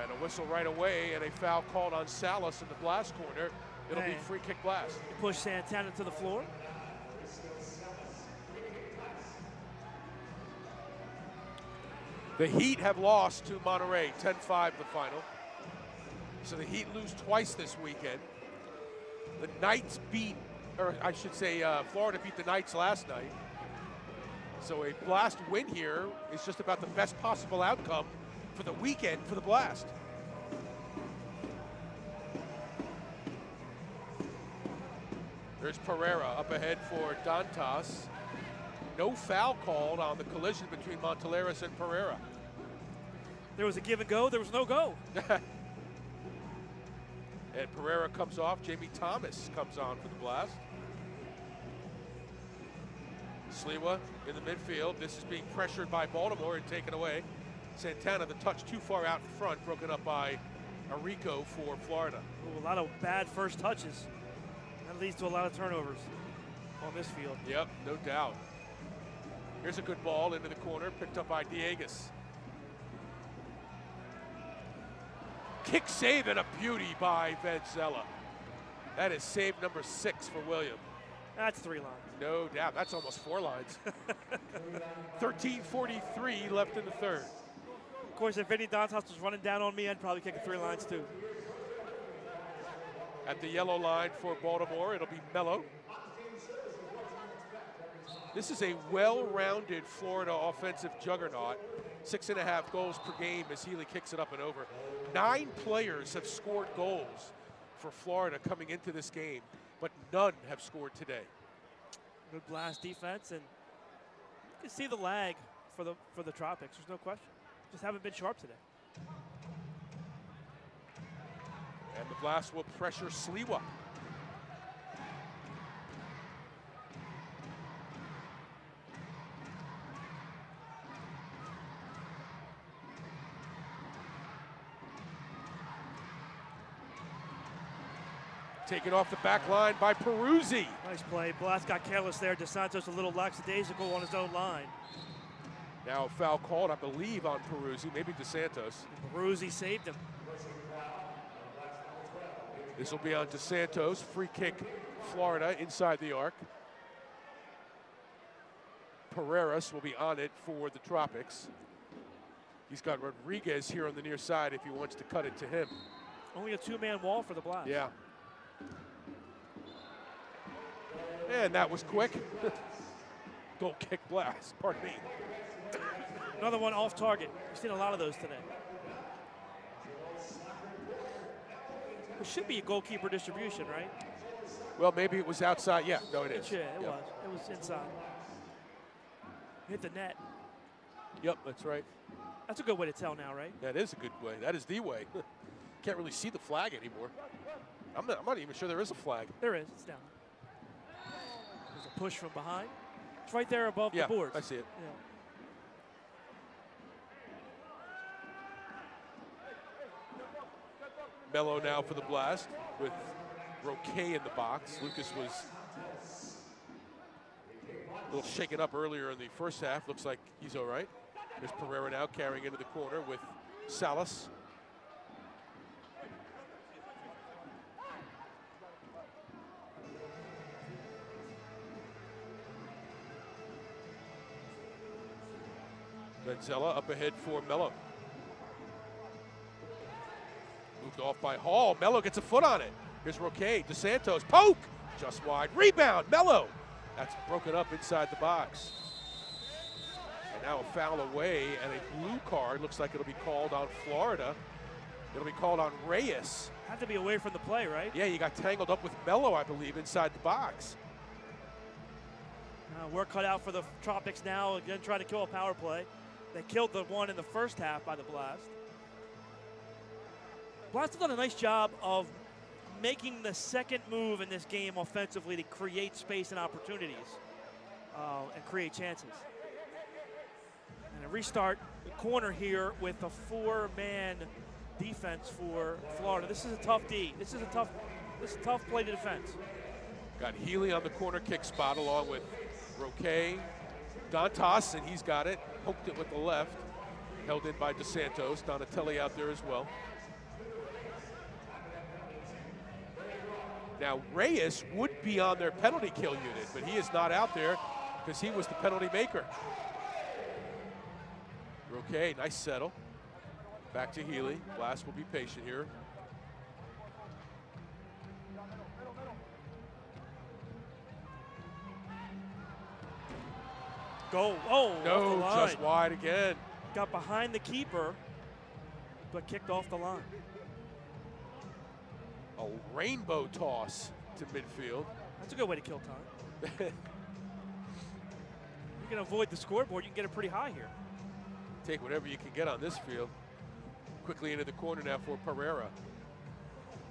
And a whistle right away, and a foul called on Salas in the Blast corner. It'll be free kick Blast. You push Santana to the floor. The Heat have lost to Monterey, 10-5 the final. So the Heat lose twice this weekend. The Knights beat, or I should say Florida beat the Knights last night. So a Blast win here is just about the best possible outcome for the weekend for the Blast. There's Pereira up ahead for Dantas. No foul called on the collision between Monteleras and Pereira. There was a give and go, there was no go. And Pereira comes off, Jamie Thomas comes on for the Blast. Sliwa in the midfield. This is being pressured by Baltimore and taken away. Santana, the touch too far out in front, broken up by Arico for Florida. Ooh, a lot of bad first touches. That leads to a lot of turnovers on this field. Yep, no doubt. Here's a good ball into the corner, picked up by Diegas. Kick save and a beauty by Vanzella. That is save number 6 for William. That's 3 lines. No doubt, that's almost 4 lines. 13:43 left in the third. Of course, if Vinny Dantas was running down on me, I'd probably kick 3 lines too. At the yellow line for Baltimore, it'll be Mello. This is a well-rounded Florida offensive juggernaut. 6.5 goals per game as Healy kicks it up and over. 9 players have scored goals for Florida coming into this game, but none have scored today. Good Blast defense, and you can see the lag for the Tropics. There's no question. Just haven't been sharp today. And the Blast will pressure Sliwa. Taken off the back line by Peruzzi. Nice play. Blast got careless there. DeSantos a little lackadaisical on his own line. Now a foul called, I believe, on Peruzzi, maybe DeSantos. Peruzzi saved him. This will be on DeSantos. Free kick, Florida, inside the arc. Pereiras will be on it for the Tropics. He's got Rodriguez here on the near side if he wants to cut it to him. Only a 2-man wall for the Blast. Yeah. And that was quick. Goal kick Blast, pardon me. Another one off target. We've seen a lot of those today. It should be a goalkeeper distribution, right? Well, maybe it was outside. Yeah, no, it is. Yeah, it Yep. was. It was inside. Hit the net. Yep, that's right. That's a good way to tell now, right? That is a good way. That is the way. Can't really see the flag anymore. I'm not even sure there is a flag. There is. It's down. There's a push from behind. It's right there above the boards. I see it. Yeah. Mello now for the Blast with Roquet in the box. Lucas was a little shaken up earlier in the first half. Looks like he's all right. There's Pereira now carrying into the corner with Salas. Benzella up ahead for Mello. Moved off by Hall. Mello gets a foot on it. Here's Roquet. DeSantos. Poke! Just wide. Rebound. Mello. That's broken up inside the box. And now a foul away and a blue card. Looks like it'll be called on Florida. It'll be called on Reyes. Had to be away from the play, right? Yeah, you got tangled up with Mello, I believe, inside the box. Work cut out for the Tropics now. Again, trying to kill a power play. They killed the one in the first half by the Blast. Blast have done a nice job of making the second move in this game offensively to create space and opportunities and create chances. And a restart the corner here with a four-man defense for Florida. This is a tough D. This is a tough play to defense. Got Healy on the corner kick spot along with Roquet, Dantas, and he's got it. Poked it with the left. Held in by DeSantos. Donatelli out there as well. Now, Reyes would be on their penalty kill unit, but he is not out there because he was the penalty maker. Roquet, nice settle. Back to Healy. Blast will be patient here. Go. Oh, no, just wide again. Got behind the keeper, but kicked off the line. A rainbow toss to midfield. That's a good way to kill time. You can avoid the scoreboard. You can get it pretty high here. Take whatever you can get on this field. Quickly into the corner now for Pereira.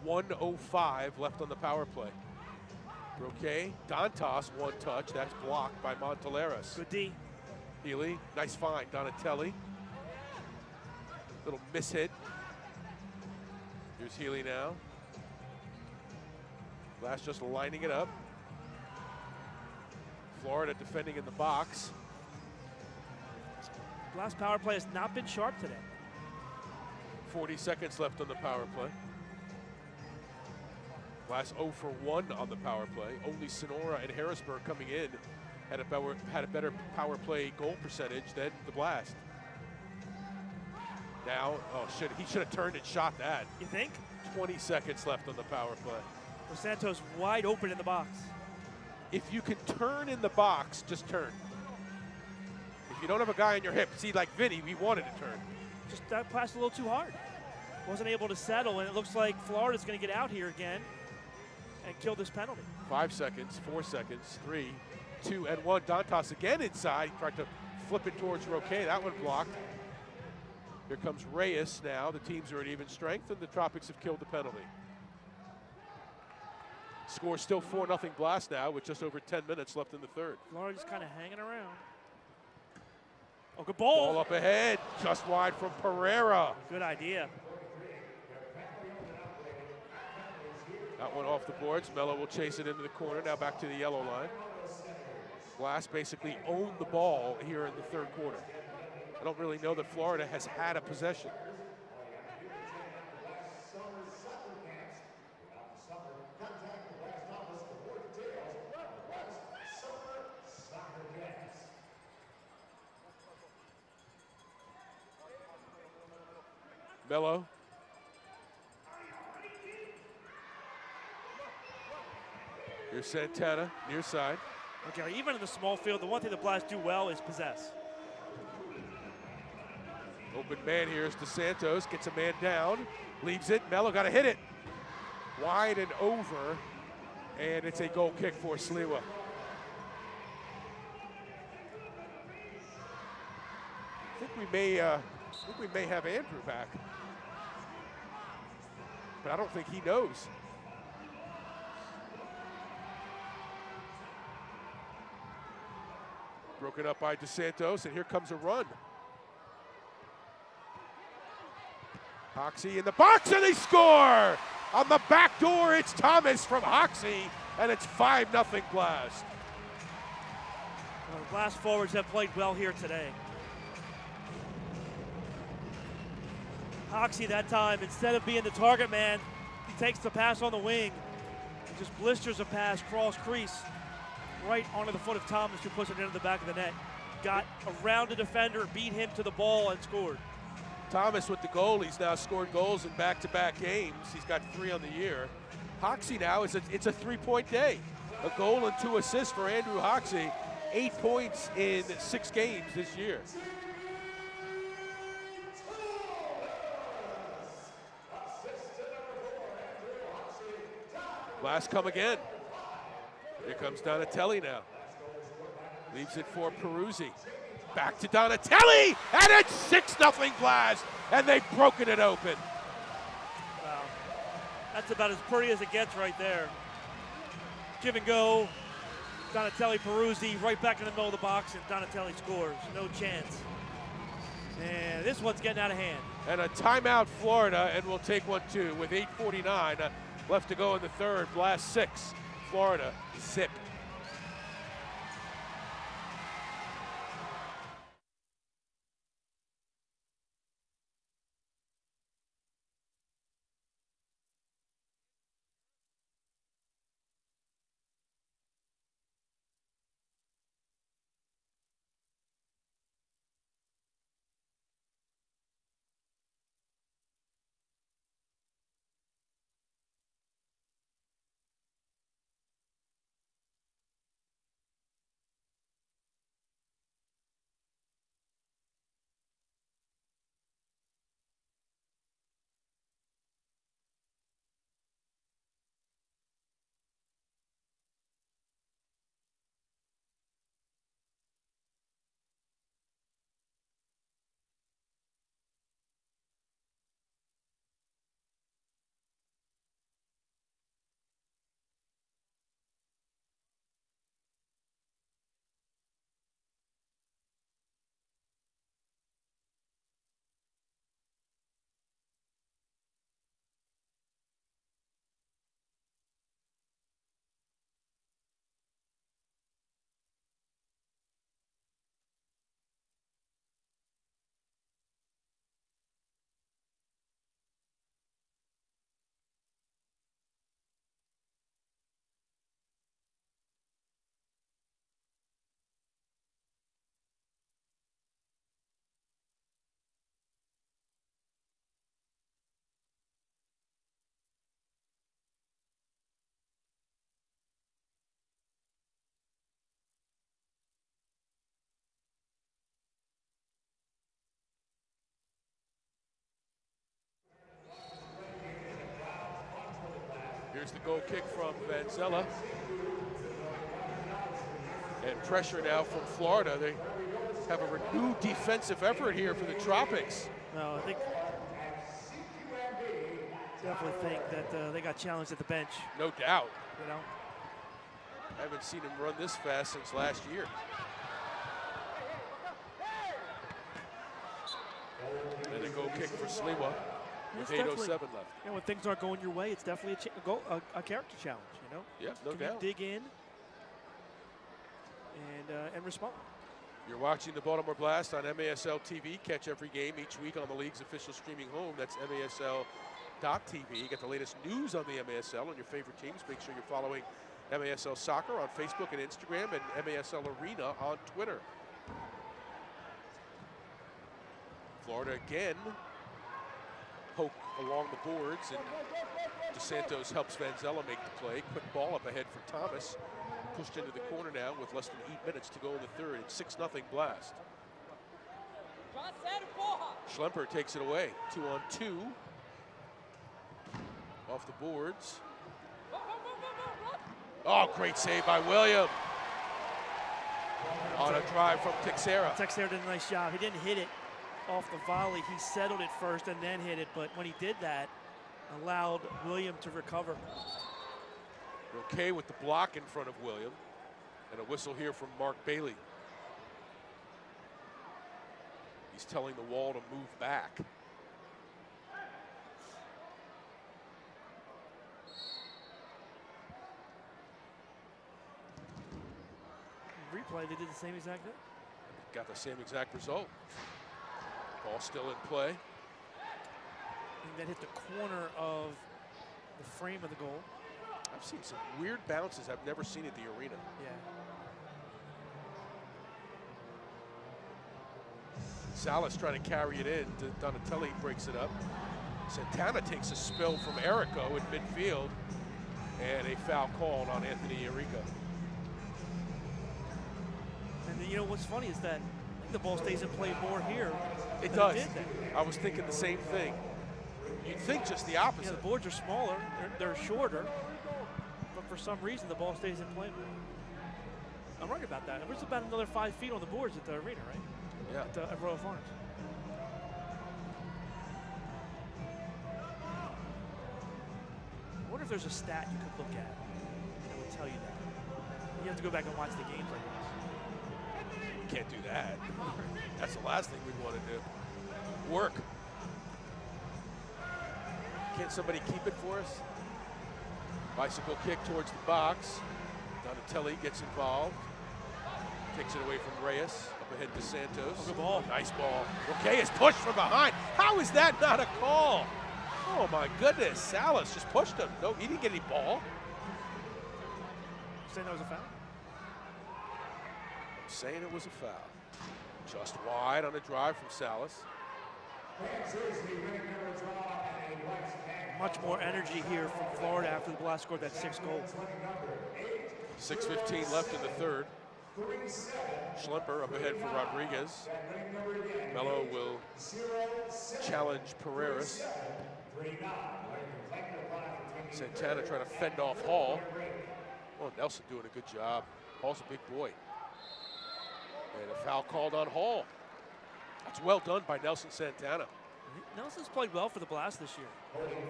1:05 left on the power play. Roquet, Dantas, one touch. That's blocked by Monteleras. Good D. Healy, nice find. Donatelli. Little mishit. Here's Healy now. Blast just lining it up. Florida defending in the box. Blast power play has not been sharp today. 40 seconds left on the power play. Blast 0 for 1 on the power play. Only Sonora and Harrisburg coming in had a better power play goal percentage than the Blast. Now, he should have turned and shot that. You think? 20 seconds left on the power play. Dos Santos wide open in the box. If you can turn in the box, just turn. If you don't have a guy on your hip, see, like Vinny, we wanted to turn. Just that pass a little too hard. Wasn't able to settle, and it looks like Florida's going to get out here again and kill this penalty. 5 seconds, 4 seconds, 3, 2, and 1. Dantas again inside. He tried to flip it towards Roquet. That one blocked. Here comes Reyes now. The teams are at even strength, and the Tropics have killed the penalty. Score still 4-0 Blast now with just over 10 minutes left in the third. Florida's kind of hanging around. Oh, good ball. Ball up ahead, just wide from Pereira. Good idea. That one off the boards. Mello will chase it into the corner. Now back to the yellow line. Blast basically owned the ball here in the third quarter. I don't really know that Florida has had a possession. Mello. Here's Santana, near side. Okay, even in the small field, the one thing the Blast do well is possess. Open man here is DeSantos, gets a man down, leaves it. Mello got to hit it. wide and over, and it's a goal kick for Sliwa. I think we may have Andrew back, but I don't think he knows. Broken up by DeSantos, and here comes a run. Hoxie in the box, and they score! On the back door, it's Thomas from Hoxie, and it's 5-0 Blast. Well, Blast forwards have played well here today. Hoxie that time, instead of being the target man, he takes the pass on the wing and just blisters a pass, cross crease, right onto the foot of Thomas, who puts it into the back of the net. Got around the defender, beat him to the ball, and scored. Thomas with the goal. He's now scored goals in back-to-back games. He's got 3 on the year. Hoxie now, it's a 3-point day. A goal and 2 assists for Andrew Hoxie. 8 points in 6 games this year. Blast come again. Here comes Donatelli now. Leaves it for Peruzzi. Back to Donatelli, and it's 6-0 Blast, and they've broken it open. Wow, that's about as pretty as it gets right there. Give and go, Donatelli, Peruzzi, right back in the middle of the box, and Donatelli scores, no chance. And this one's getting out of hand. And a timeout, Florida, and we'll take one too with 8:49 left to go in the third. Blast 6, Florida 0. Here's the goal kick from Vanzella. And pressure now from Florida. They have a renewed defensive effort here for the Tropics. No, I definitely think that they got challenged at the bench. No doubt. You know? I haven't seen him run this fast since last year. And a goal kick for Sliwa with 8:07 left. Yeah, when things aren't going your way, it's definitely a character challenge, you know? Yeah, no doubt. Can you dig in and respond? You're watching the Baltimore Blast on MASL TV. Catch every game each week on the league's official streaming home. That's MASL.TV. You get the latest news on the MASL and your favorite teams. Make sure you're following MASL Soccer on Facebook and Instagram, and MASL Arena on Twitter. Florida again poke along the boards, and DeSantos helps Vanzella make the play. Quick ball up ahead for Thomas. Pushed into the corner now with less than 8 minutes to go in the third. It's 6-0 Blast. Schlemper takes it away. 2-on-2. Off the boards. Oh, great save by William. On a drive from Teixeira. Teixeira did a nice job. He didn't hit it off the volley. He settled it first and then hit it. But when he did that, allowed William to recover. Okay with the block in front of William. And a whistle here from Mark Bailey. He's telling the wall to move back. Replay, they did the same exact thing. Got the same exact result. Ball still in play. And that hit the corner of the frame of the goal. I've seen some weird bounces I've never seen at the arena. Yeah. Salas trying to carry it in. Donatelli breaks it up. Santana takes a spill from Errico in midfield. And a foul called on Anthony Errico. And you know what's funny is that I think the ball stays in play more here. It does. I was thinking the same thing. You'd think just the opposite. Yeah, the boards are smaller, they're shorter, but for some reason the ball stays in play. I'm right about that. There's about another 5 feet on the boards at the arena, right? Yeah. At Royal Farms. I wonder if there's a stat you could look at that would tell you that. You have to go back and watch the games like this. Can't do that. That's the last thing we'd want to do. Work. Can't somebody keep it for us? Bicycle kick towards the box. Donatelli gets involved. Takes it away from Reyes. Up ahead to Santos. Oh, good ball. Nice ball. Okay, is pushed from behind. How is that not a call? Oh my goodness. Salas just pushed him. No, he didn't get any ball. Saying that was a foul? I'm saying it was a foul. Just wide on a drive from Salas. Much more energy here from Florida after the Blast scored that 6th goal. 6:15 left in the third. Schlemper up ahead for Rodriguez. Mello will challenge Pereiras. Santana trying to fend off Hall. Oh, Nelson doing a good job. Hall's a big boy. And a foul called on Hall. That's well done by Nelson Santana. Nelson's played well for the Blast this year.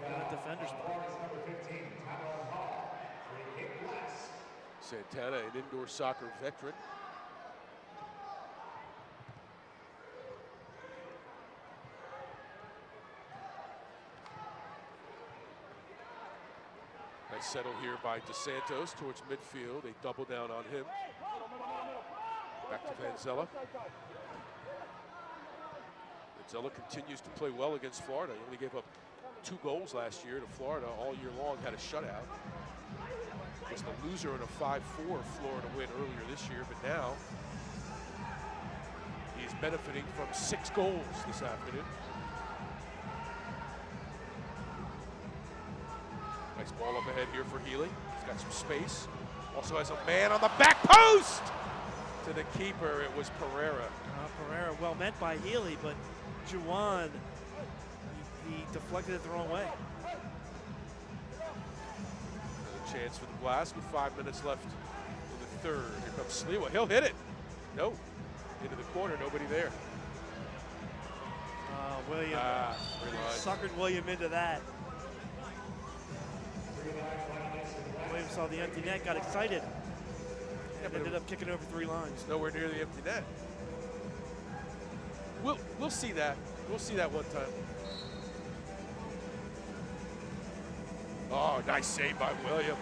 That defender spot. Santana, an indoor soccer veteran. Nice settle here by DeSantos towards midfield. They double down on him. Back to Vanzella. Vanzella continues to play well against Florida. He only gave up 2 goals last year to Florida. All year long had a shutout. Was the loser in a 5-4 Florida win earlier this year, but now he's benefiting from 6 goals this afternoon. Nice ball up ahead here for Healy. He's got some space. Also has a man on the back post! To the keeper, it was Pereira. Pereira, well meant by Healy, but Juwan, he deflected it the wrong way. Another chance for the Blast with 5 minutes left in the third. Here comes Sliwa. He'll hit it. No. Into the corner, nobody there. William suckered William into that. William saw the empty net, got excited, and ended up kicking over 3 lines. It's nowhere near the empty net. We'll see that. We'll see that one time. Oh, nice save by William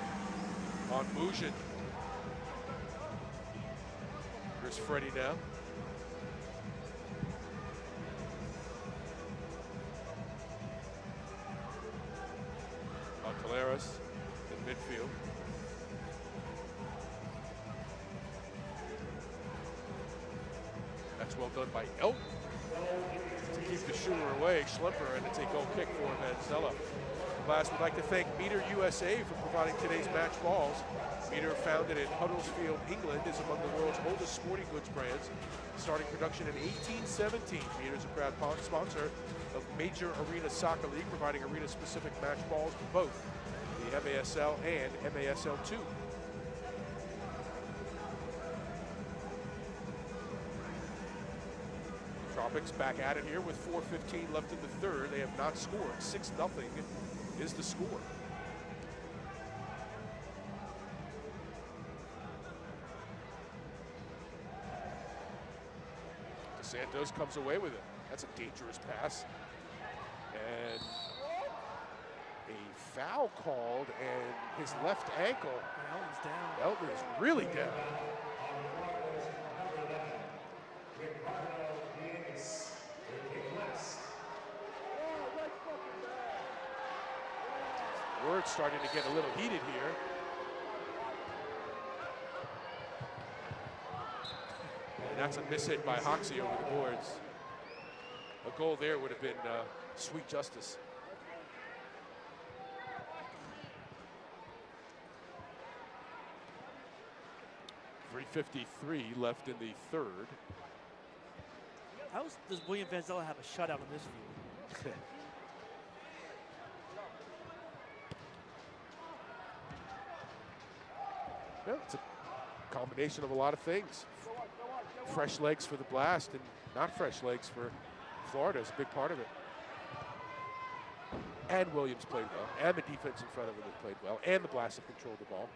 on Mujin. Here's Freddie now. Caleras in midfield. That's well done by Elton to keep the shooter away. Schlemper, and it's a goal kick for Vanzella. Blast would like to thank Meter USA for providing today's match balls. Meter, founded in Huddersfield, England, is among the world's oldest sporting goods brands, starting production in 1817. Meter is a proud sponsor of Major Arena Soccer League, providing arena-specific match balls for both the MASL and MASL2. Tropics back at it here with 4:15 left in the third. They have not scored. 6-0 is the score. Santos comes away with it. That's a dangerous pass. And a foul called, and his left ankle. Elton's down. Elton is really down. Word's starting to get a little heated here. And that's a miss hit by Hoxie over the boards. A goal there would have been sweet justice. .353 left in the third. How does William Vanzella have a shutout on this view? Well, it's a combination of a lot of things. Fresh legs for the Blast and not fresh legs for Florida is a big part of it. And Williams played well, and the defense in front of him has played well, and the Blast have controlled the ball.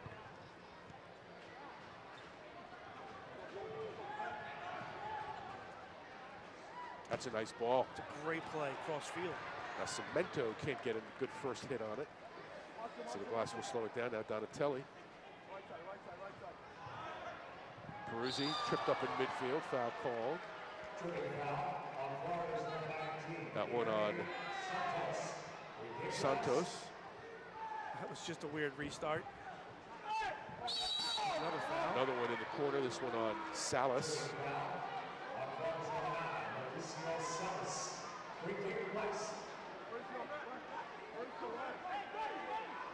That's a nice ball. It's a great play, cross field. Now Cemento can't get a good first hit on it. So the Blast will slow it down. Now Donatelli. Peruzzi tripped up in midfield, foul called. That one on Santos. That was just a weird restart. Another foul. Another one in the corner, this one on Salas.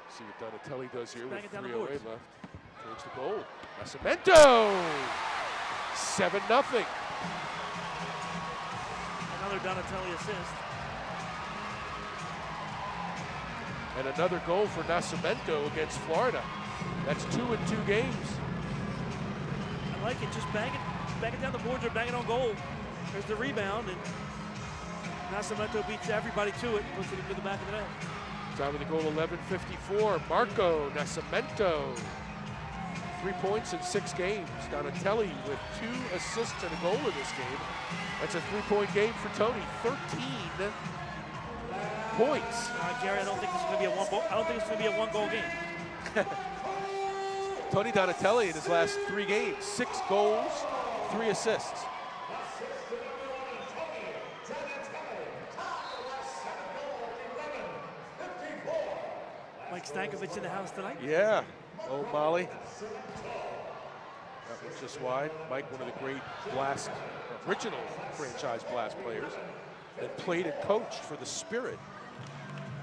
See what Donatelli does here with 3:08 left. Towards the goal. Nascimento! 7-0. Another Donatelli assist. And another goal for Nascimento against Florida. That's 2 in 2 games. I like it. Just bang it down the boards or bang it on goal. There's the rebound, and Nascimento beats everybody to it, puts it into the back of the net. Time of the goal, 11:54. Marco Nascimento. 3 points in 6 games. Donatelli with 2 assists and a goal in this game. That's a 3-point game for Tony. 13 points. Gary, I don't think this is going to be a one-goal. I don't think it's going to be a one-goal game. Tony Donatelli in his last 3 games, 6 goals, 3 assists. Mike Stankovic in the house tonight. Yeah. Oh, Molly. That was just wide. Mike, one of the great Blast, original franchise Blast players that played and coached for the Spirit,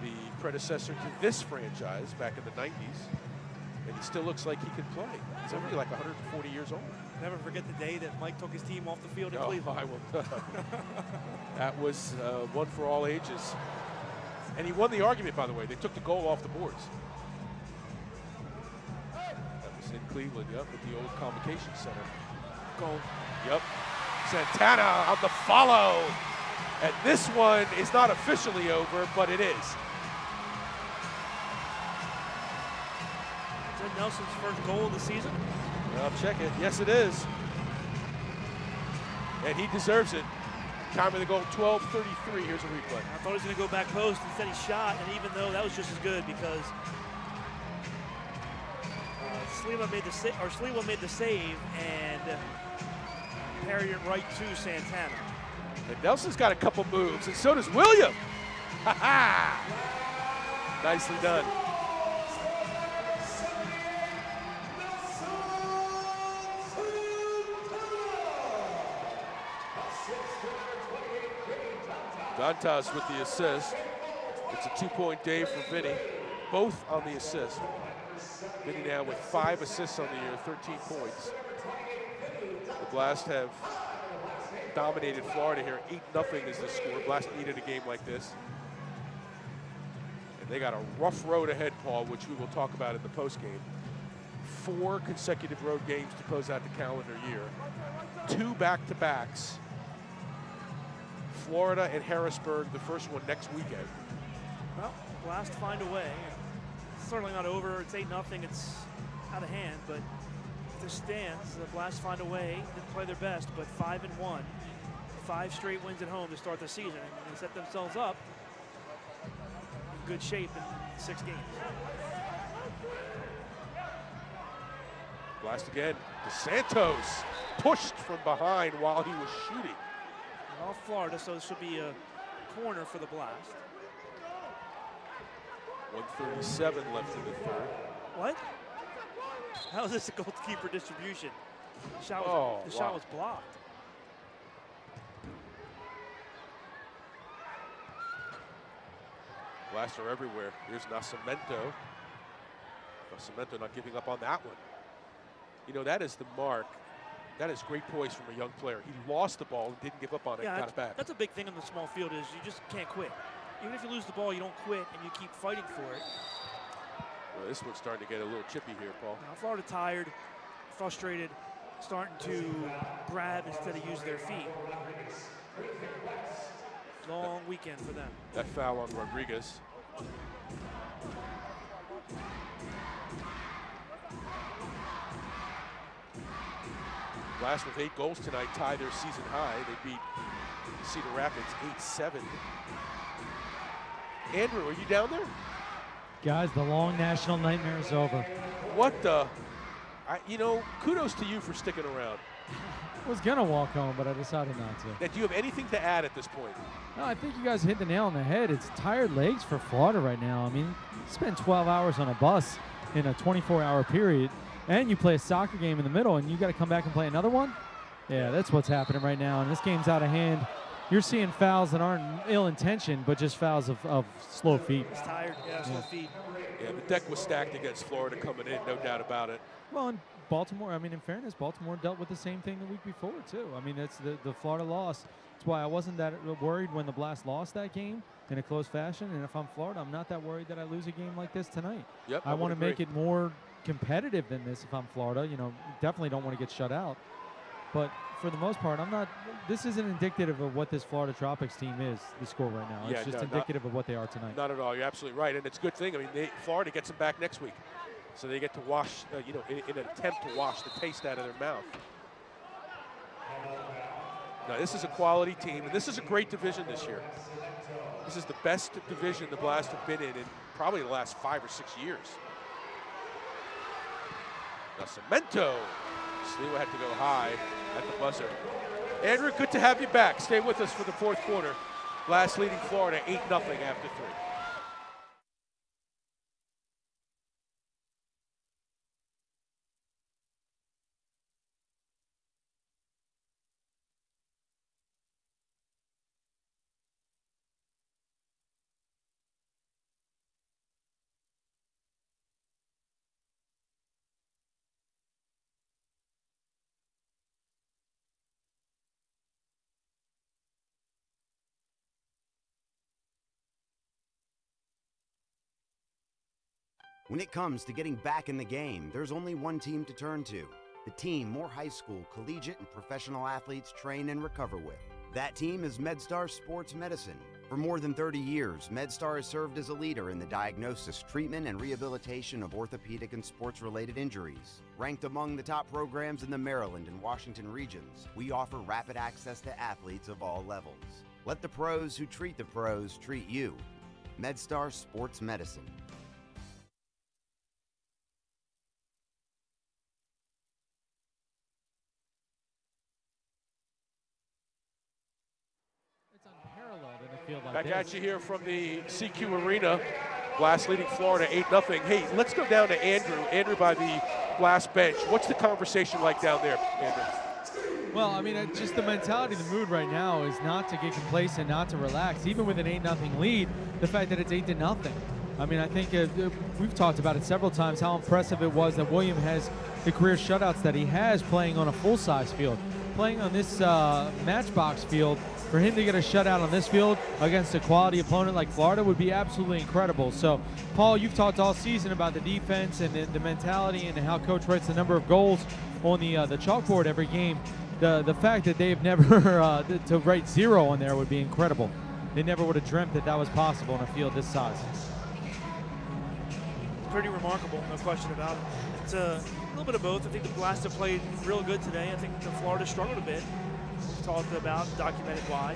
the predecessor to this franchise back in the 90s. And he still looks like he can play. He's only like 140 years old. Never forget the day that Mike took his team off the field in Cleveland. I will. That was one for all ages. And he won the argument, by the way. They took the goal off the boards. That was in Cleveland, yep, at the old Convocation Center. Goal. Yep. Santana on the follow. And this one is not officially over, but it is. Is that Nelson's first goal of the season? I'll check it. Yes, it is. And he deserves it. Time of the goal, 12:33. Here's a replay. I thought he was going to go back post. Instead, he shot, and even though that was just as good because Sliwa made the save and parried it right to Santana. And Nelson's got a couple moves, and so does William. Ha ha! Nicely done. Dantas with the assist. It's a 2-point day for Vinny, both on the assist. Vinny now with 5 assists on the year, 13 points. The Blast have dominated Florida here. 8-0 is the score. Blast needed a game like this. And they got a rough road ahead, Paul, which we will talk about in the postgame. 4 consecutive road games to close out the calendar year. 2 back-to-backs. Florida and Harrisburg, the first one next weekend. Well, Blast find a way. It's certainly not over. It's 8-0. It's out of hand, but if this stands, the Blast find a way. Didn't play their best, but 5-1. 5 straight wins at home to start the season, and they set themselves up in good shape in 6 games. Blast again. DeSantos pushed from behind while he was shooting. All Florida, so this should be a corner for the Blast. 1:37 left in the third. What? How is this a goalkeeper distribution? The shot was blocked. Blasts are everywhere. Here's Nascimento. Nascimento not giving up on that one. You know, that is the mark. That is great poise from a young player. He lost the ball and didn't give up on it, got it back. That's a big thing in the small field is you just can't quit. Even if you lose the ball, you don't quit and you keep fighting for it. Well, this one's starting to get a little chippy here, Paul. Now, Florida tired, frustrated, starting to grab instead of use their feet. Long weekend for them. That foul on Rodriguez. Blast with 8 goals tonight, tie their season high. They beat Cedar Rapids 8-7. Andrew, are you down there? Guys, the long national nightmare is over. What the? You know, kudos to you for sticking around. I was going to walk home, but I decided not to. Now, do you have anything to add at this point? No, I think you guys hit the nail on the head. It's tired legs for Florida right now. I mean, you spend 12 hours on a bus in a 24-hour period, and you play a soccer game in the middle, and you got to come back and play another one? Yeah, that's what's happening right now, and this game's out of hand. You're seeing fouls that aren't ill-intentioned, but just fouls of slow feet. He's tired, slow feet. Yeah, the deck was stacked against Florida coming in, no doubt about it. Well, in Baltimore, I mean, in fairness, Baltimore dealt with the same thing the week before, too. I mean, that's the Florida loss. That's why I wasn't that worried when the Blast lost that game in a close fashion, and if I'm Florida, I'm not that worried that I lose a game like this tonight. Yep, I want to make it more competitive than this if I'm Florida. You know, definitely don't want to get shut out. But for the most part, I'm not. This isn't indicative of what this Florida Tropics team is, the score right now. It's just indicative of what they are tonight. Not at all. You're absolutely right. And it's a good thing. I mean, Florida gets them back next week. So they get to wash, you know, in an attempt to wash the taste out of their mouth. Now, this is a quality team, and this is a great division this year. This is the best division the Blast have been in probably the last 5 or 6 years. Nascimento. Sliwa had to go high at the buzzer. Andrew, good to have you back. Stay with us for the fourth quarter. Blast leading Florida 8-0 after 3. When it comes to getting back in the game, there's only one team to turn to. The team more high school, collegiate, and professional athletes train and recover with. That team is MedStar Sports Medicine. For more than 30 years, MedStar has served as a leader in the diagnosis, treatment, and rehabilitation of orthopedic and sports-related injuries. Ranked among the top programs in the Maryland and Washington regions, we offer rapid access to athletes of all levels. Let the pros who treat the pros treat you. MedStar Sports Medicine. Like back at you here from the CQ Arena. Blast leading Florida 8-0. Hey, let's go down to Andrew. Andrew by the Blast bench. What's the conversation like down there, Andrew? Well, I mean, just the mentality, the mood right now is not to get complacent, not to relax. Even with an 8-0 lead, the fact that it's 8-0. I mean, I think we've talked about it several times, how impressive it was that William has the career shutouts that he has playing on a full-size field. Playing on this matchbox field, for him to get a shutout on this field against a quality opponent like Florida would be absolutely incredible. So, Paul, you've talked all season about the defense and the mentality and how Coach writes the number of goals on the chalkboard every game. the fact that they've never to write 0 on there would be incredible. They never would have dreamt that that was possible in a field this size. Pretty remarkable, no question about it. It's a little bit of both. I think the Blast have played real good today. I think the Florida struggled a bit. We've talked about, documented why.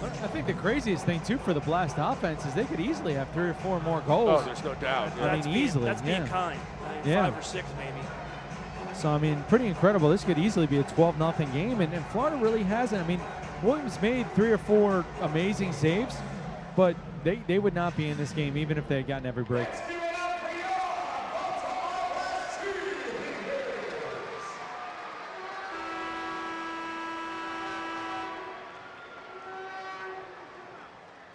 I think the craziest thing, too, for the Blast offense is they could easily have 3 or 4 more goals. Oh, there's no doubt. Yeah. I mean, easily. That's being kind. I mean, 5 or 6, maybe. So, I mean, pretty incredible. This could easily be a 12-0 game, and Florida really hasn't. I mean, Williams made 3 or 4 amazing saves, but they would not be in this game even if they had gotten every break.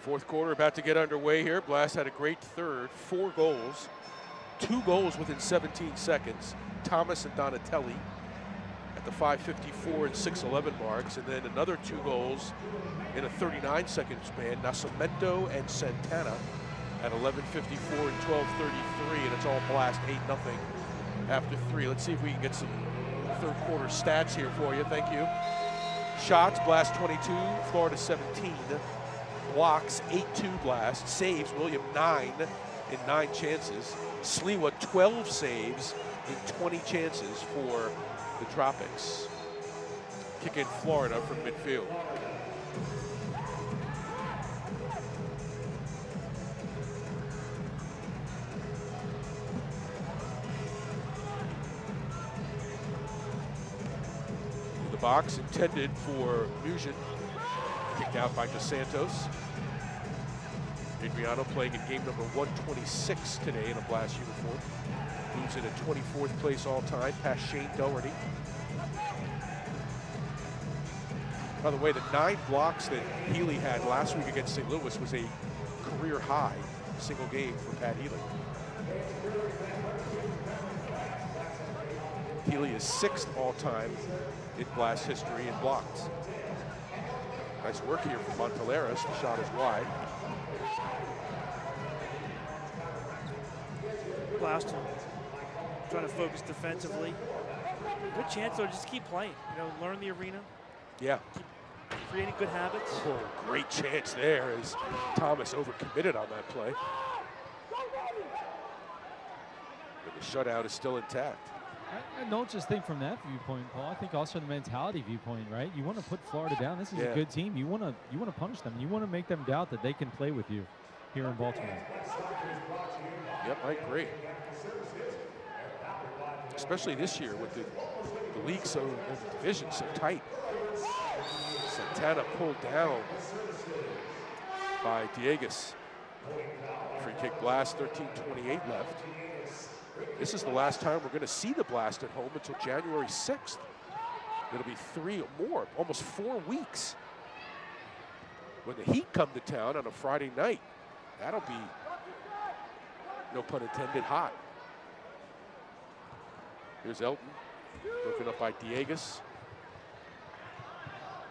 Fourth quarter about to get underway here. Blast had a great third, 4 goals, 2 goals within 17 seconds. Thomas and Donatelli at the 5:54 and 6:11 marks, and then another 2 goals in a 39-second span. Nascimento and Santana at 11:54 and 12:33, and it's all Blast 8-0 after 3. Let's see if we can get some third quarter stats here for you. Thank you. Shots, Blast 22, Florida 17. Blocks, 8-2 Blast. Saves, William 9 in 9 chances. Sliwa 12 saves in 20 chances for the Tropics. Kick in Florida from midfield. The box intended for Musin. Kicked out by DeSantos. Adriano playing in game number 126 today in a Blast uniform. Moves in at 24th place all time, past Shane Doherty. By the way, the 9 blocks that Healy had last week against St. Louis was a career high single game for Pat Healy. Healy is 6th all time in Blast history in blocks. Nice work here from Monteleras. The shot is wide. Blast trying to focus defensively. Good chance though, just keep playing. You know, learn the arena. Yeah. Keep creating good habits. Oh, great chance there as Thomas overcommitted on that play. But the shutout is still intact. I don't just think from that viewpoint, Paul. I think also the mentality viewpoint, right? You want to put Florida down. This is a good team. You want to punish them. You want to make them doubt that they can play with you here in Baltimore. Yep, I agree. Especially this year with the league and the division so tight. Santana pulled down by Diegues. Free kick Blast, 13:28 left. This is the last time we're going to see the Blast at home until January 6th. It'll be 3 or more, almost 4 weeks. When the Heat come to town on a Friday night, that'll be, no pun intended, hot. Here's Elton, broken up by Diegues.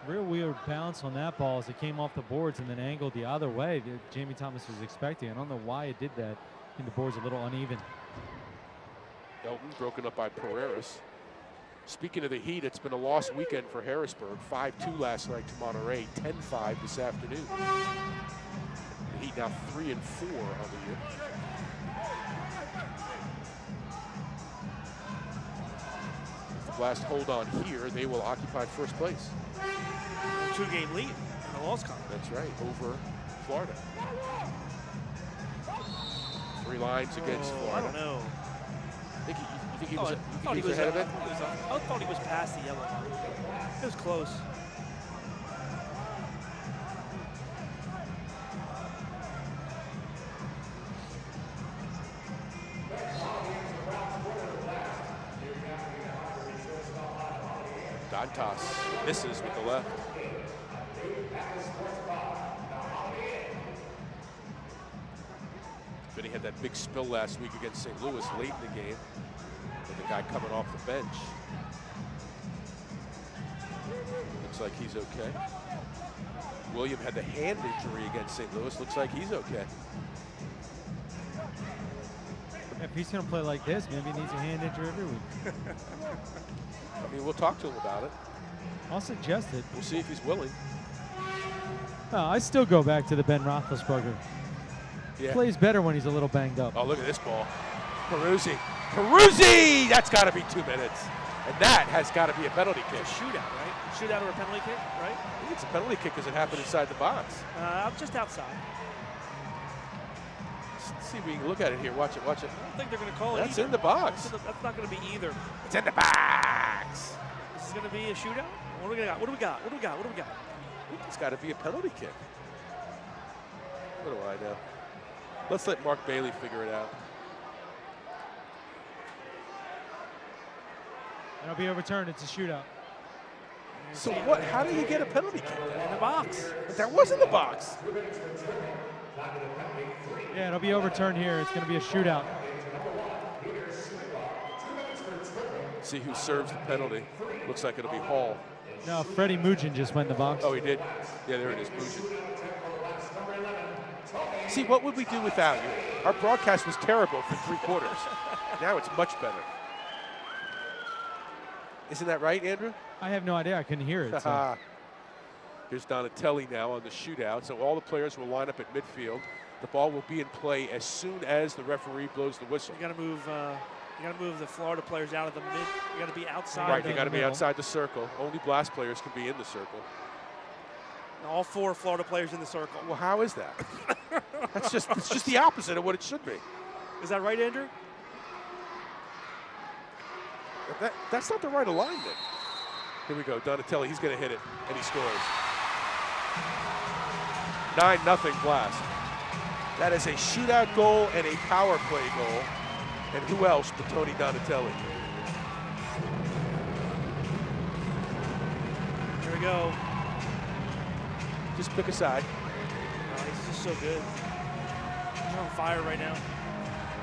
Real weird bounce on that ball as it came off the boards and then angled the other way that Jamie Thomas was expecting. I don't know why it did that. I think the board's a little uneven. Elton broken up by Pereiras. Speaking of the Heat, it's been a lost weekend for Harrisburg. 5-2 last night to Monterey, 10-5 this afternoon. The Heat now 3-4 on the year. If the Blast hold on here, they will occupy first place. A 2-game lead in the loss column. That's right, over Florida. 3 lines against Florida. I don't know. You think he was ahead of it? I thought he was past the yellow line. It was close. Dantas misses with the left. Vinny had that big spill last week against St. Louis late in the game. With the guy coming off the bench. Looks like he's okay. William had the hand injury against St. Louis. Looks like he's okay. If he's going to play like this, maybe he needs a hand injury every week. I mean, we'll talk to him about it. I'll suggest it. We'll see if he's willing. I still go back to the Ben Roethlisberger. Yeah. Plays better when he's a little banged up. Oh, look at this ball. Peruzzi. Peruzzi! That's got to be 2 minutes. And that has got to be a penalty kick. It's a shootout, right? Shootout or a penalty kick, right? I think it's a penalty kick because it happened inside the box. I'm just outside. Let's see if we can look at it here. Watch it, watch it. I don't think they're going to call it That's either. in the box. That's not going to be either. It's in the box. This is going to be a shootout? What do we got? What do we got? What do we got? What do we got? I think it's got to be a penalty kick. What do I know? Let's let Mark Bailey figure it out. It'll be overturned. It's a shootout. So what? How did he get a penalty kick? In the box. But that was in the box. Yeah, it'll be overturned here. It's going to be a shootout. See who serves the penalty. Looks like it'll be Hall. No, Freddie Mugin just went in the box. Oh, he did? Yeah, there it is, Mugin. See, what would we do without you? Our broadcast was terrible for 3 quarters. Now it's much better. Isn't that right, Andrew? I have no idea. I couldn't hear it. So. Here's Donatelli now on the shootout. So all the players will line up at midfield. The ball will be in play as soon as the referee blows the whistle. You got to move. You got to move the Florida players out of the mid. You got to be outside. Right, they got to be outside the circle. Only Blast players can be in the circle. All 4 Florida players in the circle. Well, how is that? It's just the opposite of what it should be. Is that right, Andrew? That's not the right alignment. Here we go, Donatelli, he's gonna hit it, and he scores. 9-0 Blast. That is a shootout goal and a power play goal. And who else but Tony Donatelli? Here we go. Just pick a side. Oh, he's just so good. He's on fire right now.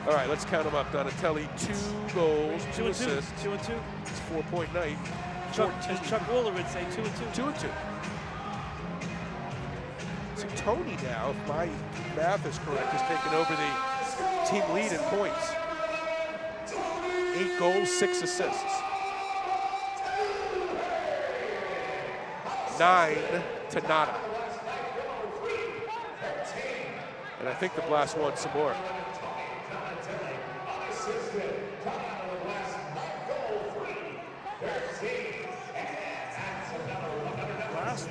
All right, let's count them up. Donatelli, 2 goals, 2 assists. 2 and 2. It's 4-point night. As Chuck Wooler would say, 2 and 2. 2 and 2. So Tony now, if my math is correct, has taken over the team lead in points. 8 goals, 6 assists. 9-0. And I think the Blast won some more. Blast,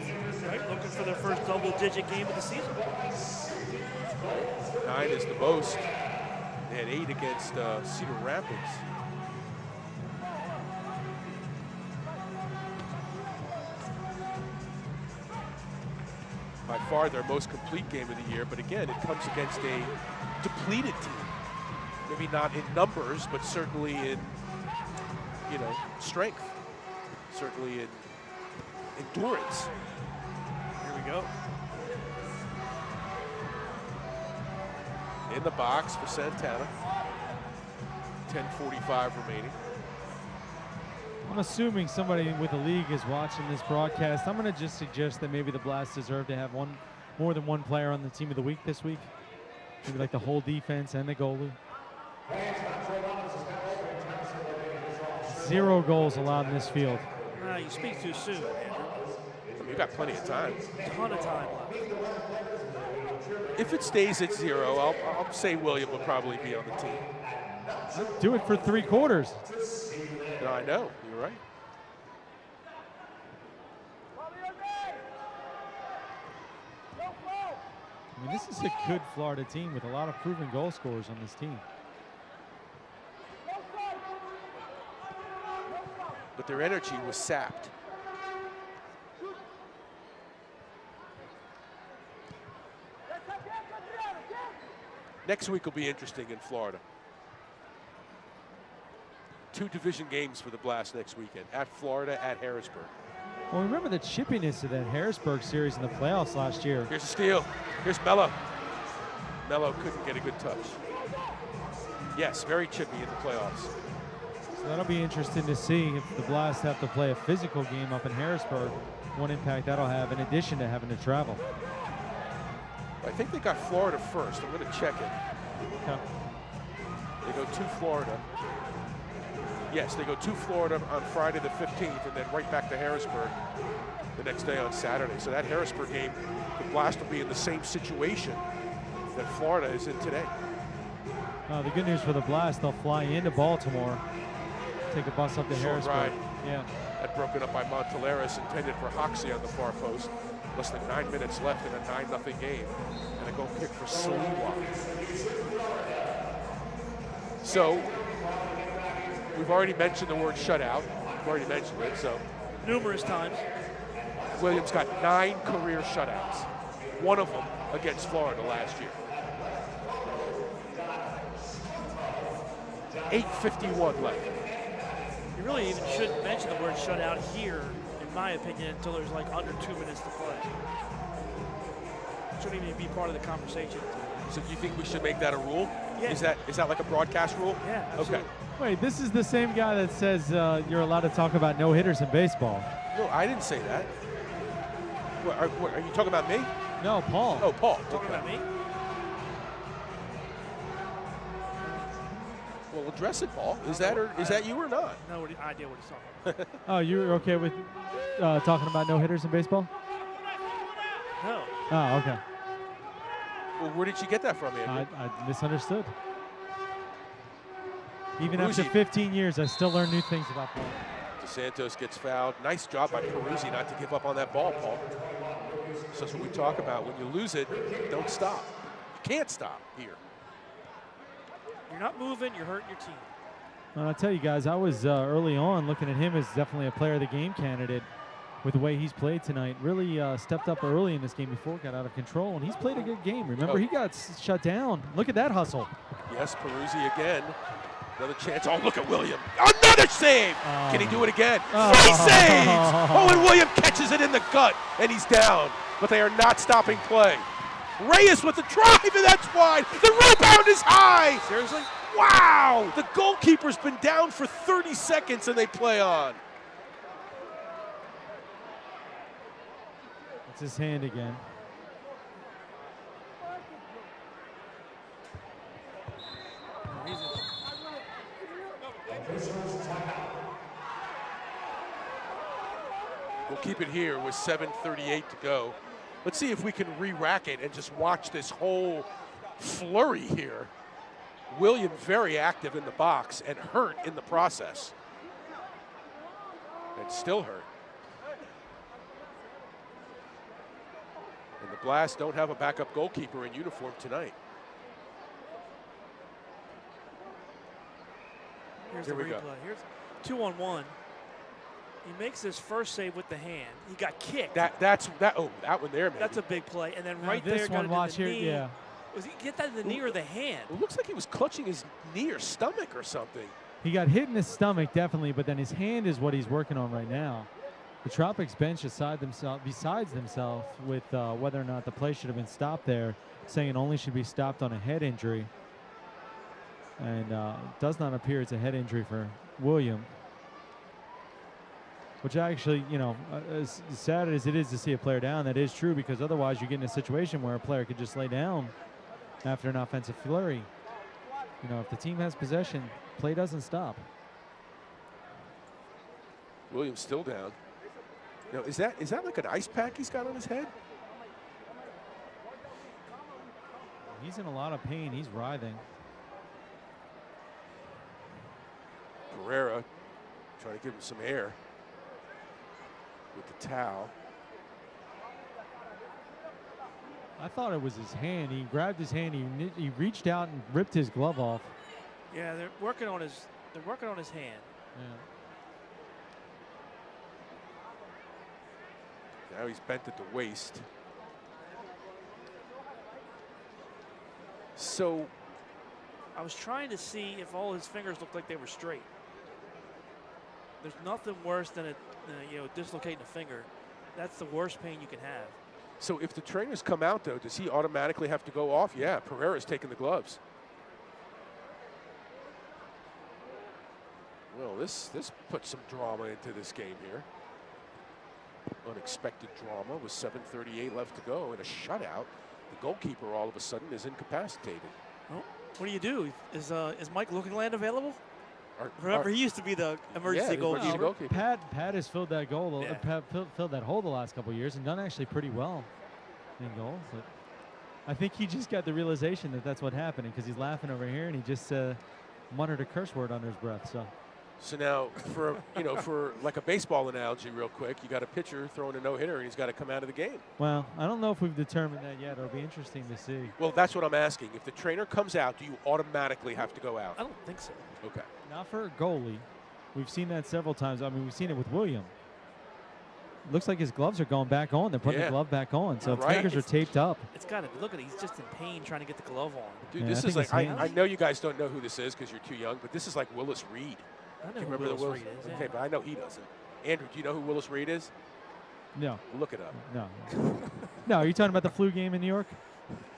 right? Looking for their first double-digit game of the season. 9 is the most. They had 8 against Cedar Rapids. By far their most complete game of the year, but again, it comes against a depleted team. Maybe not in numbers, but certainly in, strength. Certainly in endurance. Here we go. In the box for Santana. 10:45 remaining. I'm assuming somebody with the league is watching this broadcast. I'm going to just suggest that maybe the Blast deserve to have more than one player on the team of the week this week. Maybe like the whole defense and the goalie. 0 goals allowed in this field. You speak too soon, Andrew. You've got plenty of time. A ton of time left. If it stays at 0, I'll say William will probably be on the team. Do it for 3 quarters. No, I know. You're right. I mean, this is a good Florida team with a lot of proven goal scorers on this team. But their energy was sapped. Next week will be interesting in Florida. 2 division games for the Blast next weekend, at Florida, at Harrisburg. Well, remember the chippiness of that Harrisburg series in the playoffs last year. Here's a steal. Here's Mello. Mello couldn't get a good touch. Yes, very chippy in the playoffs. So that'll be interesting to see if the Blast have to play a physical game up in Harrisburg, what impact that'll have in addition to having to travel. I think they got Florida first. I'm going to check it. Okay. They go to Florida. Yes, they go to Florida on Friday the 15th, and then right back to Harrisburg the next day on Saturday. So that Harrisburg game, the Blast will be in the same situation that Florida is in today. The good news for the Blast, they'll fly into Baltimore, take a bus up to Short Harrisburg. ride. Yeah. That broken up by Monteleras, intended for Hoxie on the far post. Less than 9 minutes left in a 9-0 game, and a goal kick for Sliwa. So, we've already mentioned the word shutout. We've already mentioned it, so. Numerous times. Williams got 9 career shutouts. One of them against Florida last year. 8:51 left. You really even shouldn't mention the word shutout here, in my opinion, until there's like under 2 minutes to play. Shouldn't even be part of the conversation. So do you think we should make that a rule? Yeah. Is that like a broadcast rule? Yeah, absolutely. Okay. Wait, this is the same guy that says you're allowed to talk about no-hitters in baseball. No, I didn't say that. What, are you talking about me? No, Paul. Oh, Paul. Talking about me? Well, address it, Paul. Is that you or not? No idea what he's talking about. Oh, you're okay with talking about no-hitters in baseball? No. Oh, okay. Well, where did you get that from, Andrew? I misunderstood. Even Peruzzi. after 15 years, I still learn new things about ball. DeSantos gets fouled. Nice job by Peruzzi not to give up on that ball, Paul. So that's what we talk about. When you lose it, don't stop. You can't stop here. You're not moving, you're hurting your team. Well, I'll tell you guys, I was early on looking at him as definitely a player of the game candidate with the way he's played tonight. Really stepped up early in this game before it got out of control, and he's played a good game. Remember, he got shut down. Look at that hustle. Yes, Peruzzi again. Another chance. Oh, look at William. Another save. Can he do it again? 3 saves. Oh, and William catches it in the gut, and he's down. But they are not stopping play. Reyes with the drive, and that's wide. The rebound is high. Seriously? Wow. The goalkeeper's been down for 30 seconds, and they play on. It's his hand again. We'll keep it here with 7:38 to go. Let's see if we can re-rack it and just watch this whole flurry here. William very active in the box and hurt in the process. And still hurt. And the Blast don't have a backup goalkeeper in uniform tonight. Here's Here the we replay. go. Here's 2-on-1. He makes his first save with the hand. He got kicked. Oh, that one there, maybe. That's a big play. And then Now right this there, got one, it watch in the here, knee. yeah. Was he get that in the knee or the hand? It looks like he was clutching his knee or stomach or something. He got hit in his stomach, definitely, but then his hand is what he's working on right now. The Tropics bench besides themselves with whether or not the play should have been stopped there, saying it only should be stopped on a head injury. And does not appear it's a head injury for William. Which actually, you know, as sad as it is to see a player down, that is true, because otherwise you get in a situation where a player could just lay down after an offensive flurry. You know, if the team has possession, play doesn't stop. William's still down. Now, is that like an ice pack he's got on his head? He's in a lot of pain. He's writhing. Pereira trying to give him some air with the towel. I thought it was his hand. He grabbed his hand. He reached out and ripped his glove off. Yeah, they're working on his hand. Yeah. Now he's bent at the waist. So I was trying to see if all his fingers looked like they were straight. There's nothing worse than dislocating a finger. That's the worst pain you can have. So if the trainers come out, though, does he automatically have to go off? Yeah, Pereira's taking the gloves. Well, this puts some drama into this game here. Unexpected drama with 7:38 left to go and a shutout. The goalkeeper all of a sudden is incapacitated. Oh, What do? Is Mike Looking-Land available? Remember, he used to be the emergency goalkeeper. Pat has filled that goal, filled that hole the last couple of years, and done actually pretty well in goals. But I think he just got the realization that that's what happened, because he's laughing over here, and he just muttered a curse word under his breath. So now, for for like a baseball analogy, real quick, you got a pitcher throwing a no-hitter, and he's got to come out of the game. Well, I don't know if we've determined that yet. It'll be interesting to see. Well, that's what I'm asking. If the trainer comes out, do you automatically have to go out? I don't think so. Okay. Not for a goalie. We've seen that several times. I mean, we've seen it with William. Looks like his gloves are going back on. They're putting the glove back on. So fingers are taped up. It's got to look at it. He's just in pain trying to get the glove on. Dude, this is like, I know you guys don't know who this is because you're too young, but this is like Willis Reed. I know Do you who remember Willis Reed is. Okay, but I know he doesn't. Andrew, do you know who Willis Reed is? No. Look it up. No. No, are you talking about the flu game in New York?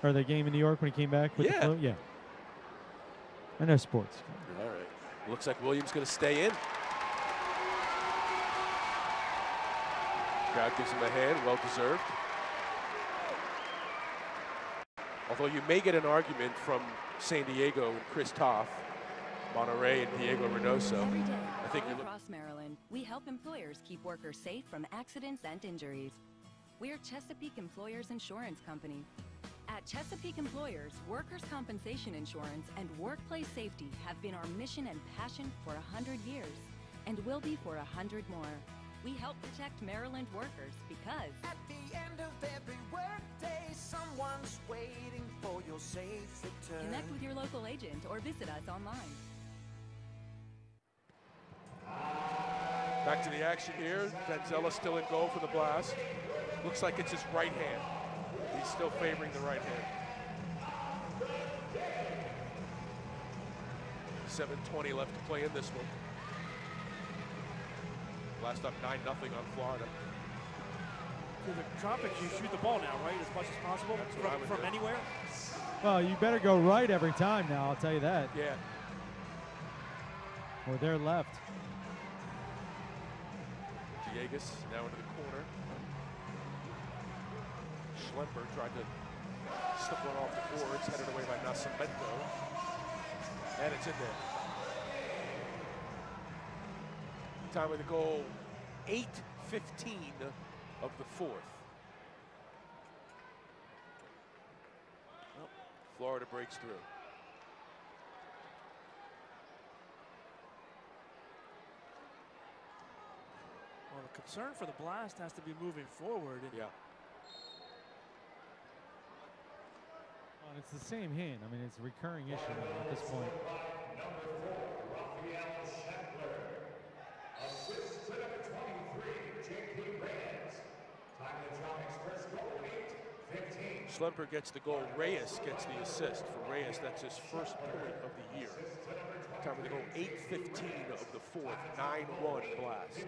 Or the game in New York when he came back with the flu? Yeah. I know sports. All right. Looks like Williams going to stay in. Crowd gives him a hand, well deserved. Although you may get an argument from San Diego and Chris Toff, Monterey and Diego Reynoso. Every day, I think all across Maryland, we help employers keep workers safe from accidents and injuries. We're Chesapeake Employers Insurance Company. At Chesapeake Employers, workers' compensation insurance and workplace safety have been our mission and passion for 100 years, and will be for 100 more. We help protect Maryland workers because at the end of every workday, someone's waiting for your safe return. Connect with your local agent or visit us online. Back to the action here. Benzella still in goal for the Blast. Looks like it's his right hand. He's still favoring the right hand. 7:20 left to play in this one. Blast up 9-0 on Florida. For the Tropics, you shoot the ball now, right? As much as possible from anywhere? Well, you better go right every time now, I'll tell you that. Yeah. Or they're left. Villegas now into the corner. Schlemper tried to slip one off the boards, headed away by Nascimento. And it's in there. Time of the goal, 8:15 of the fourth. Well, Florida breaks through. Well, the concern for the Blast has to be moving forward. Yeah. Well, it's the same hand. I mean, it's a recurring issue at this point. Schlemper gets the goal. Reyes gets the assist. For Reyes, that's his first point of the year. Time of the goal, 8:15 of the fourth. 9-1 Blast. And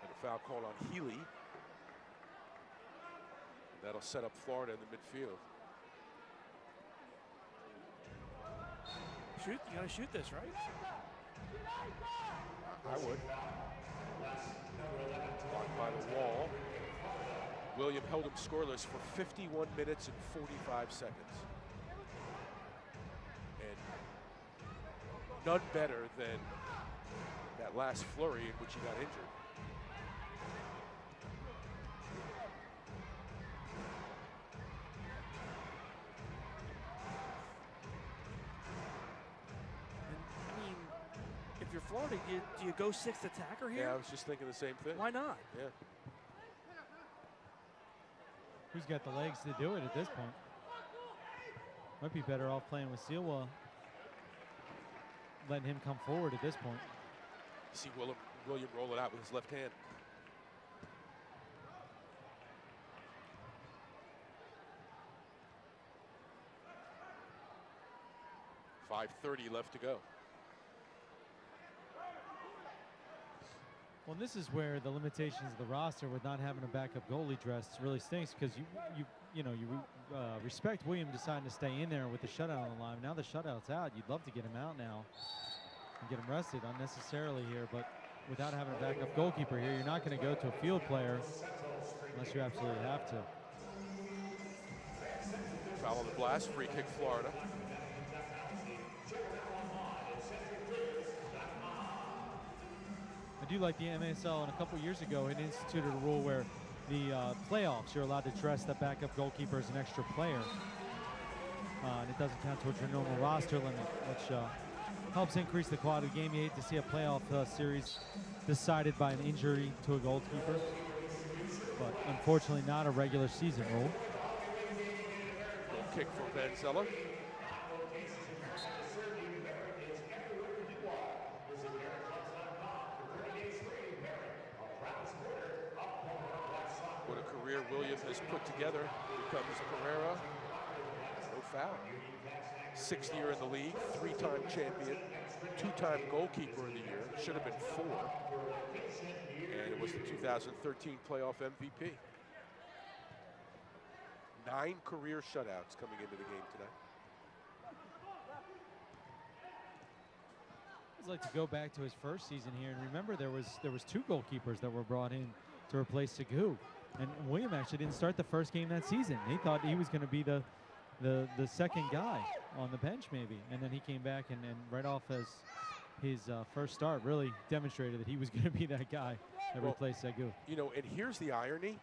a foul call on Healy. That'll set up Florida in the midfield. You gotta shoot this, right? I would. Blocked by the wall. William held him scoreless for 51 minutes and 45 seconds. And none better than that last flurry in which he got injured. If you're Florida, do you go sixth attacker here? Yeah, I was just thinking the same thing. Why not? Yeah. Who's got the legs to do it at this point? Might be better off playing with Silva, letting him come forward at this point. See William roll it out with his left hand. .5:30 left to go. Well, this is where the limitations of the roster with not having a backup goalie dressed really stinks, because you respect William deciding to stay in there with the shutout on the line. Now the shutout's out. You'd love to get him out now and get him rested unnecessarily here, but without having a backup goalkeeper here, you're not going to go to a field player unless you absolutely have to. Foul on the blast, free kick Florida. I do like the MSL, and a couple years ago it instituted a rule where the playoffs, you're allowed to dress the backup goalkeeper as an extra player. And it doesn't count towards your normal roster limit, which helps increase the quality of the game. You hate to see a playoff series decided by an injury to a goalkeeper, but unfortunately not a regular season rule. Goal kick for Vanzella. What a career Williams has put together. Here comes Pereira. No foul. 6th year in the league, 3-time champion, 2-time goalkeeper of the year. Should have been 4. And it was the 2013 playoff MVP. 9 career shutouts coming into the game tonight. I'd like to go back to his first season here, and remember there was 2 goalkeepers that were brought in to replace Segou. And William actually didn't start the first game that season. He thought he was going to be the second guy on the bench maybe, and then he came back and right off as his first start really demonstrated that he was going to be that guy that replaced Segou. You know, and here's the irony.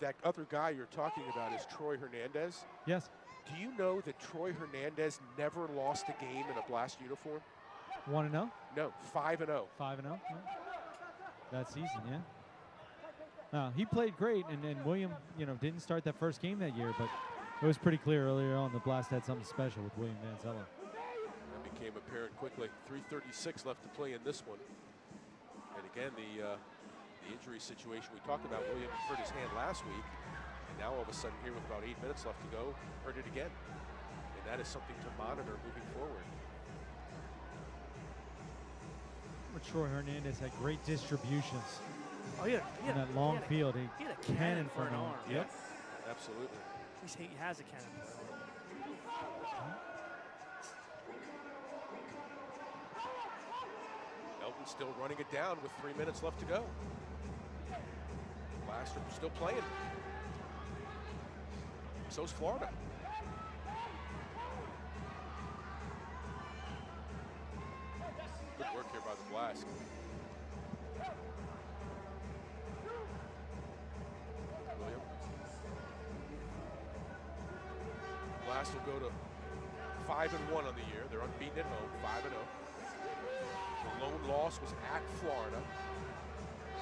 That other guy you're talking about is Troy Hernandez. Yes. Do you know that Troy Hernandez never lost a game in a Blast uniform? 1-0? No, 5-0. 5-0? Yeah. That season, yeah. He played great, and William, didn't start that first game that year, but it was pretty clear earlier on the Blast had something special with William Vanzella. That became apparent quickly. 3:36 left to play in this one. And again, the injury situation we talked about, William hurt his hand last week, and now all of a sudden here with about 8 minutes left to go, hurt it again. And that is something to monitor moving forward. Troy Hernandez had great distributions. Oh, yeah. In that long field. He had a cannon for an arm. Yep. Absolutely. At least he has a cannon for an arm. Melton still running it down with 3 minutes left to go. Blaster still playing. So's Florida. Good work here by the Blast. William. Blast will go to 5-1 on the year. They're unbeaten at home, 5-0. The lone loss was at Florida.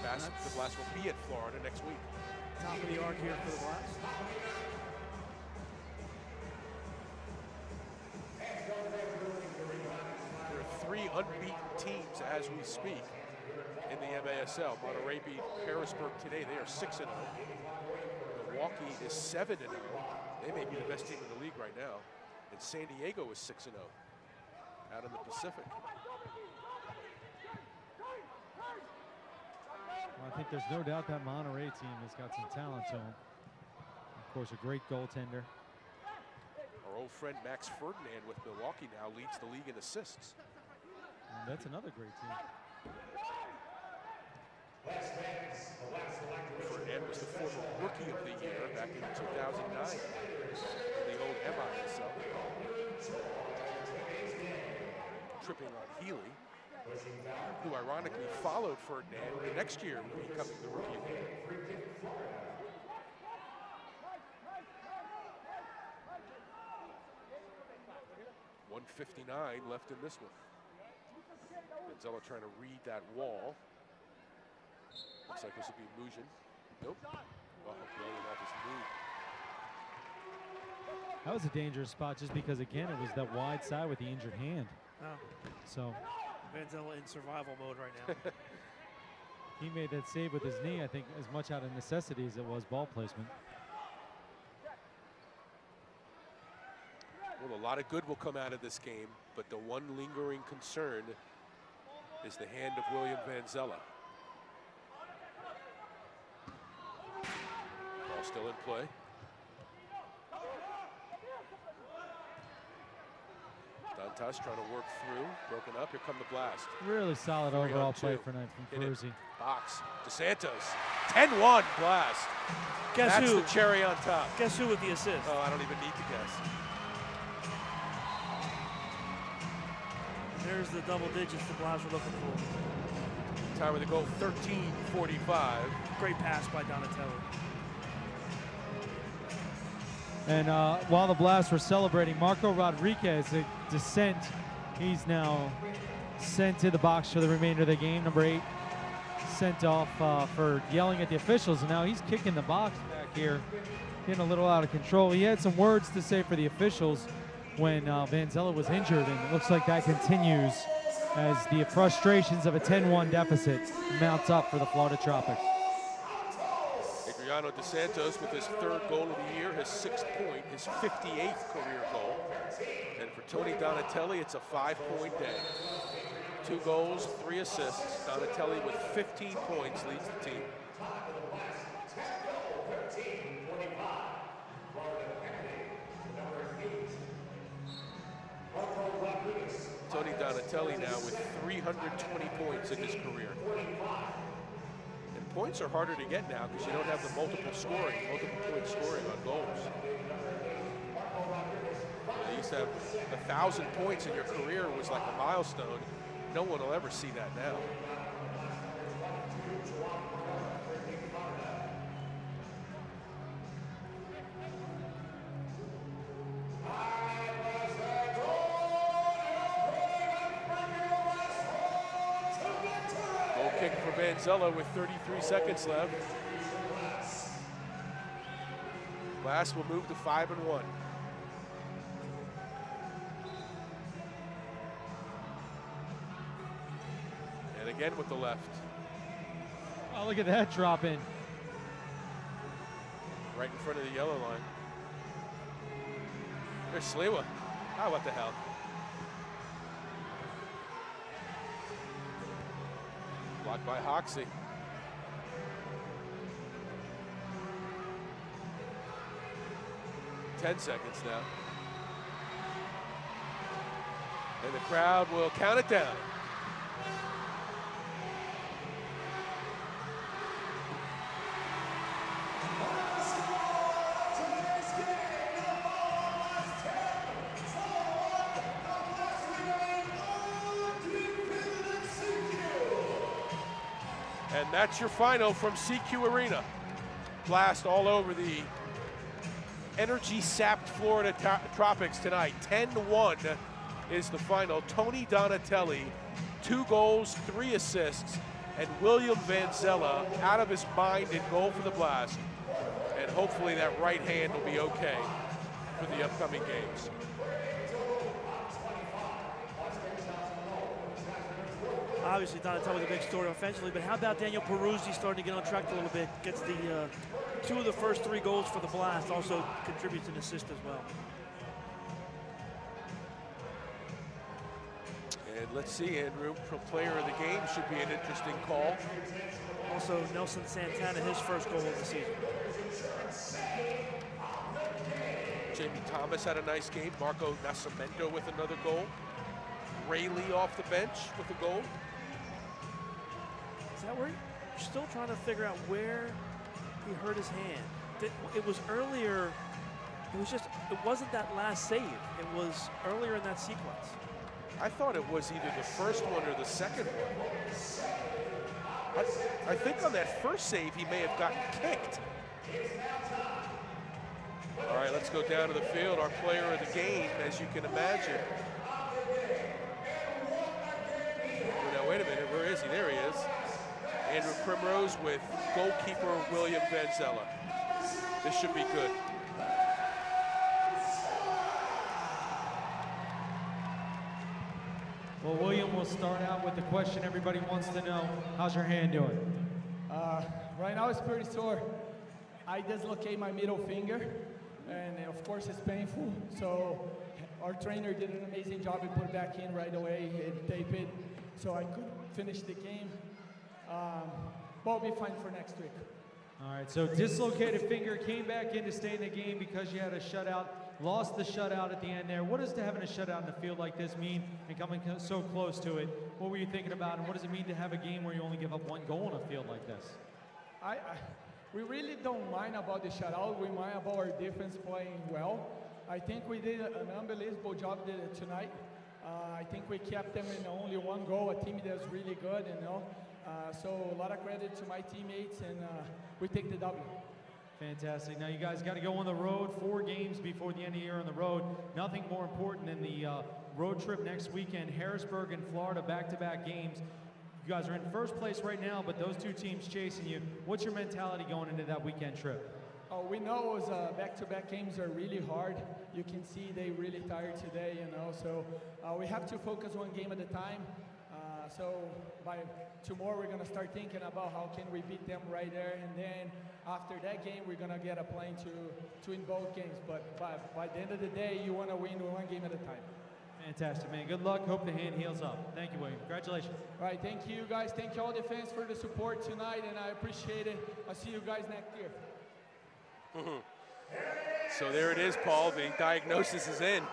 The Blast will be at Florida next week. Top of the arc here for the Blast. There are 3 unbeaten teams as we speak in the MASL. Monterey beat Harrisburg today. They are 6-0. Milwaukee is 7-0. They may be the best team in the league right now. And San Diego is 6-0 out in the Pacific. Well, I think there's no doubt that Monterey team has got some talent to them. Of course, a great goaltender. Our old friend Max Ferdinand with Milwaukee now leads the league in assists. And that's another great team. Ferdinand was the former Rookie of the Year back in 2009 in the old MISL. Tripping on Healy, who ironically followed Ferdinand the next year, becoming the Rookie of the Year. .159 left in this one. Vanzella trying to read that wall. Looks like this will be Mujan. Nope. Well, blowing off his knee. That was a dangerous spot just because, again, it was that wide side with the injured hand. Oh. So Vanzella in survival mode right now. he made that save with his knee, I think, as much out of necessity as it was ball placement. Well, a lot of good will come out of this game, but the one lingering concern is the hand of William Vanzella. Ball still in play. Santos trying to work through, broken up. Here come the Blast. Really solid 3 on overall 2. play for night from Hit it. Ferruzzi. Box. DeSantos. 10-1 Blast. Guess That's who? the cherry on top. Guess who with the assist? Oh, I don't even need to guess. There's the double digits the Blast were looking for. Time of the goal, 13:45. Great pass by Donatelli. And while the Blast were celebrating, Marco Rodriguez, a descent, he's now sent to the box for the remainder of the game. Number 8 sent off for yelling at the officials, and now he's kicking the box back here, getting a little out of control. He had some words to say for the officials when Vanzella was injured, and it looks like that continues as the frustrations of a 10-1 deficit mounts up for the Florida Tropics. Adriano DeSantos with his 3rd goal of the year, his 6th point, his 58th career goal. And for Tony Donatelli, it's a 5-point day. 2 goals, 3 assists. Donatelli with 15 points leads the team. Tony Donatelli now with 320 points in his career. And points are harder to get now because you don't have the multiple point scoring on goals. You used to have 1,000 points in your career was like a milestone. No one will ever see that now. Goal kick for Vanzella with 33 seconds left. Blast will move to 5-1. And again with the left. Oh, look at that drop in. Right in front of the yellow line. There's Sliwa. Ah, what the hell. Blocked by Hoxie. Ten seconds now. And the crowd will count it down. And that's your final from CQ Arena. Blast all over the energy-sapped Florida Tropics tonight. 10-1 is the final. Tony Donatelli, 2 goals, 3 assists, and William Vanzella out of his mind in goal for the Blast. And hopefully that right hand will be okay for the upcoming games. Obviously, Donatelli with a big story offensively, but how about Daniel Peruzzi starting to get on track a little bit? Gets the 2 of the first 3 goals for the Blast, also contributes an assist as well. And let's see, Andrew, player of the game should be an interesting call. Also, Nelson Santana, his first goal of the season. Jamie Thomas had a nice game. Marco Nascimento with another goal. Rayleigh off the bench with a goal. Is that where you're still trying to figure out where he hurt his hand? It was earlier. It wasn't that last save. It was earlier in that sequence. I thought it was either the first one or the second one. I think on that first save he may have gotten kicked. All right, let's go down to the field. Our player of the game, as you can imagine. Oh, now wait a minute, where is he? There he is. Andrew Primrose with goalkeeper William Vanzella. This should be good. Well, William will start out with the question everybody wants to know. How's your hand doing? Right now it's pretty sore. I dislocate my middle finger, and of course it's painful. So our trainer did an amazing job and put it back in right away and tape it, so I could finish the game. But I'll be fine for next week. All right, so dislocated finger, came back in to stay in the game because you had a shutout. lost the shutout at the end there. What does having a shutout in a field like this mean and coming so close to it? What were you thinking about, and what does it mean to have a game where you only give up one goal in a field like this? We really don't mind about the shutout. We mind about our defense playing well. I think we did an unbelievable job tonight. I think we kept them in only one goal, a team that's really good, you know. So a lot of credit to my teammates, and we take the W. Fantastic. Now you guys got to go on the road, 4 games before the end of the year on the road. Nothing more important than the road trip next weekend. Harrisburg and Florida, back-to-back games. You guys are in first place right now, but those 2 teams chasing you. What's your mentality going into that weekend trip? We know those back-to-back games are really hard. You can see they really tired today, you know. So we have to focus one game at a time. So by tomorrow, we're going to start thinking about how can we beat them right there. And then after that game, we're going to get a plan to win both games. But by the end of the day, you want to win one game at a time. Fantastic, man. Good luck. Hope the hand heals up. Thank you, William. Congratulations. All right, thank you, guys. Thank you all the fans for the support tonight, and I appreciate it. I'll see you guys next year. So there it is, Paul. The diagnosis is in.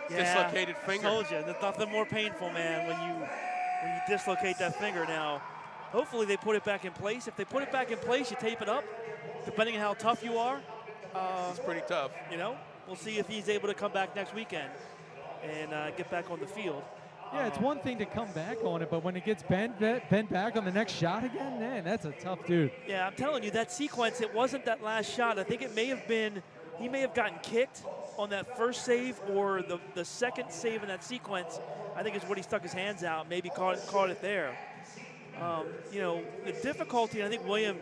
Dislocated finger. I told you, there's nothing more painful, man, when you dislocate that finger. Now, hopefully they put it back in place. If they put it back in place, you tape it up. Depending on how tough you are. It's pretty tough. You know, we'll see if he's able to come back next weekend and get back on the field. Yeah, it's one thing to come back on it, but when it gets bent back on the next shot again, man, that's a tough dude. Yeah, I'm telling you, that sequence, it wasn't that last shot. I think it may have been, he may have gotten kicked on that first save, or the second save in that sequence, I think is what he stuck his hands out, maybe caught it there. You know, the difficulty, and I think William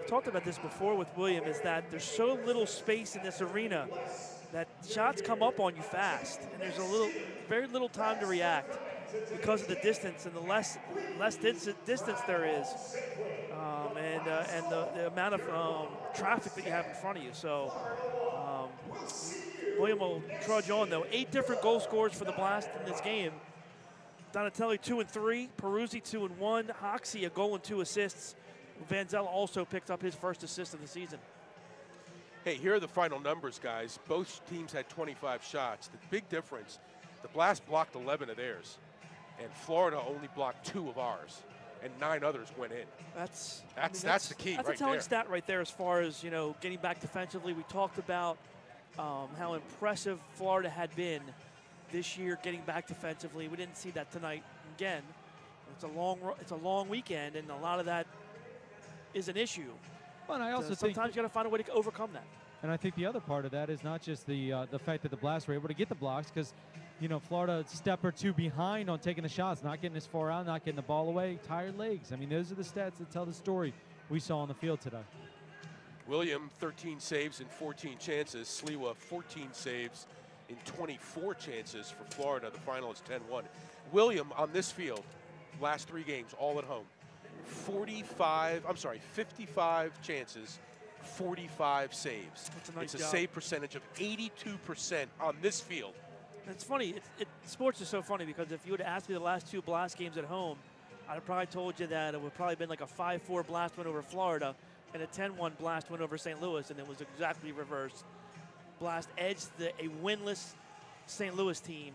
talked about this before with William, is that there's so little space in this arena that shots come up on you fast, and there's very little time to react because of the distance, and the less distance there is, and the amount of traffic that you have in front of you. So William will trudge on, though. 8 different goal scorers for the Blast in this game. Donatelli 2 and 3, Peruzzi 2 and 1, Hoxie a goal and 2 assists. Van Zell also picked up his first assist of the season. Hey, here are the final numbers, guys. Both teams had 25 shots. The big difference, the Blast blocked 11 of theirs, and Florida only blocked 2 of ours, and 9 others went in. That's the key right there. That's a telling stat right there as far as, you know, getting back defensively. We talked about how impressive Florida had been this year getting back defensively. We didn't see that tonight again. It's a long weekend, and a lot of that is an issue. Well, and I also think sometimes you got to find a way to overcome that. And I think the other part of that is not just the fact that the Blast were able to get the blocks, because, you know, Florida a step or 2 behind on taking the shots, not getting as far out, not getting the ball away, tired legs. I mean, those are the stats that tell the story we saw on the field today. William, 13 saves in 14 chances. Sliwa, 14 saves in 24 chances for Florida. The final is 10-1. William, on this field, last 3 games, all at home. 55 chances, 45 saves. That's a nice it's a job. save percentage of 82% on this field. It's funny. Sports is so funny, because if you would have asked me the last 2 Blast games at home, I'd have probably told you that it would probably been like a 5-4 Blast win over Florida and a 10-1 Blast win over St. Louis, and it was exactly reversed. Blast edged a winless St. Louis team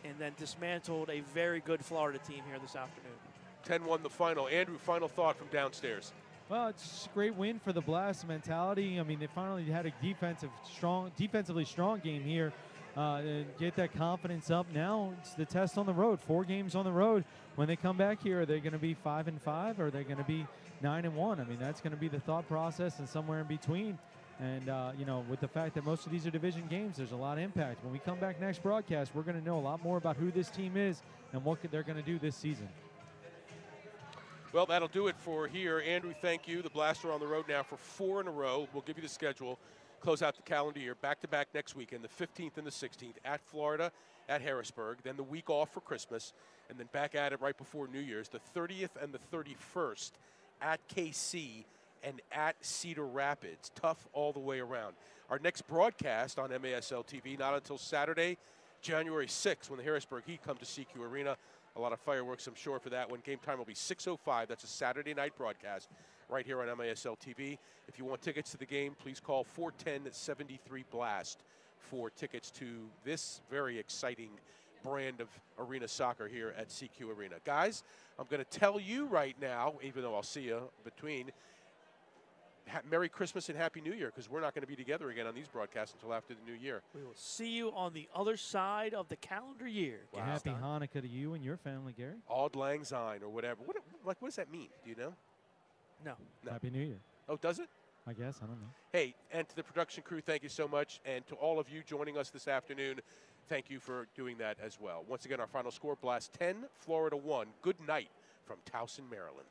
and then dismantled a very good Florida team here this afternoon. 10-1 the final. Andrew, final thought from downstairs. Well, it's a great win for the Blast mentality. I mean, they finally had a defensively strong game here. Get that confidence up. Now it's the test on the road. 4 games on the road. When they come back here, are they going to be 5-5 or are they going to be 9-1? I mean, that's going to be the thought process, and somewhere in between. And, you know, with the fact that most of these are division games, there's a lot of impact. When we come back next broadcast, we're going to know a lot more about who this team is and what they're going to do this season. Well, that'll do it for here. Andrew, thank you. The Blast are on the road now for 4 in a row. We'll give you the schedule, close out the calendar year, back-to-back next weekend, the 15th and the 16th, at Florida, at Harrisburg, then the week off for Christmas, and then back at it right before New Year's, the 30th and the 31st, at KC and at Cedar Rapids. Tough all the way around. Our next broadcast on MASL TV, not until Saturday, January 6th, when the Harrisburg Heat come to CQ Arena. A lot of fireworks, I'm sure, for that one. Game time will be 6:05. That's a Saturday night broadcast right here on MASL TV. If you want tickets to the game, please call 410-73-BLAST. for tickets to this very exciting brand of arena soccer here at CQ Arena. Guys, I'm going to tell you right now, even though I'll see you between, Merry Christmas and Happy New Year, because we're not going to be together again on these broadcasts until after the new year. We will see you on the other side of the calendar year. Wow. Happy Hanukkah to you and your family, Gary. Auld Lang Syne or whatever. What does that mean? Do you know? No. Happy New Year. Oh, does it? I guess. I don't know. Hey, and to the production crew, thank you so much. And to all of you joining us this afternoon, thank you for doing that as well. Once again, our final score, Blast 10, Florida 1. Good night from Towson, Maryland.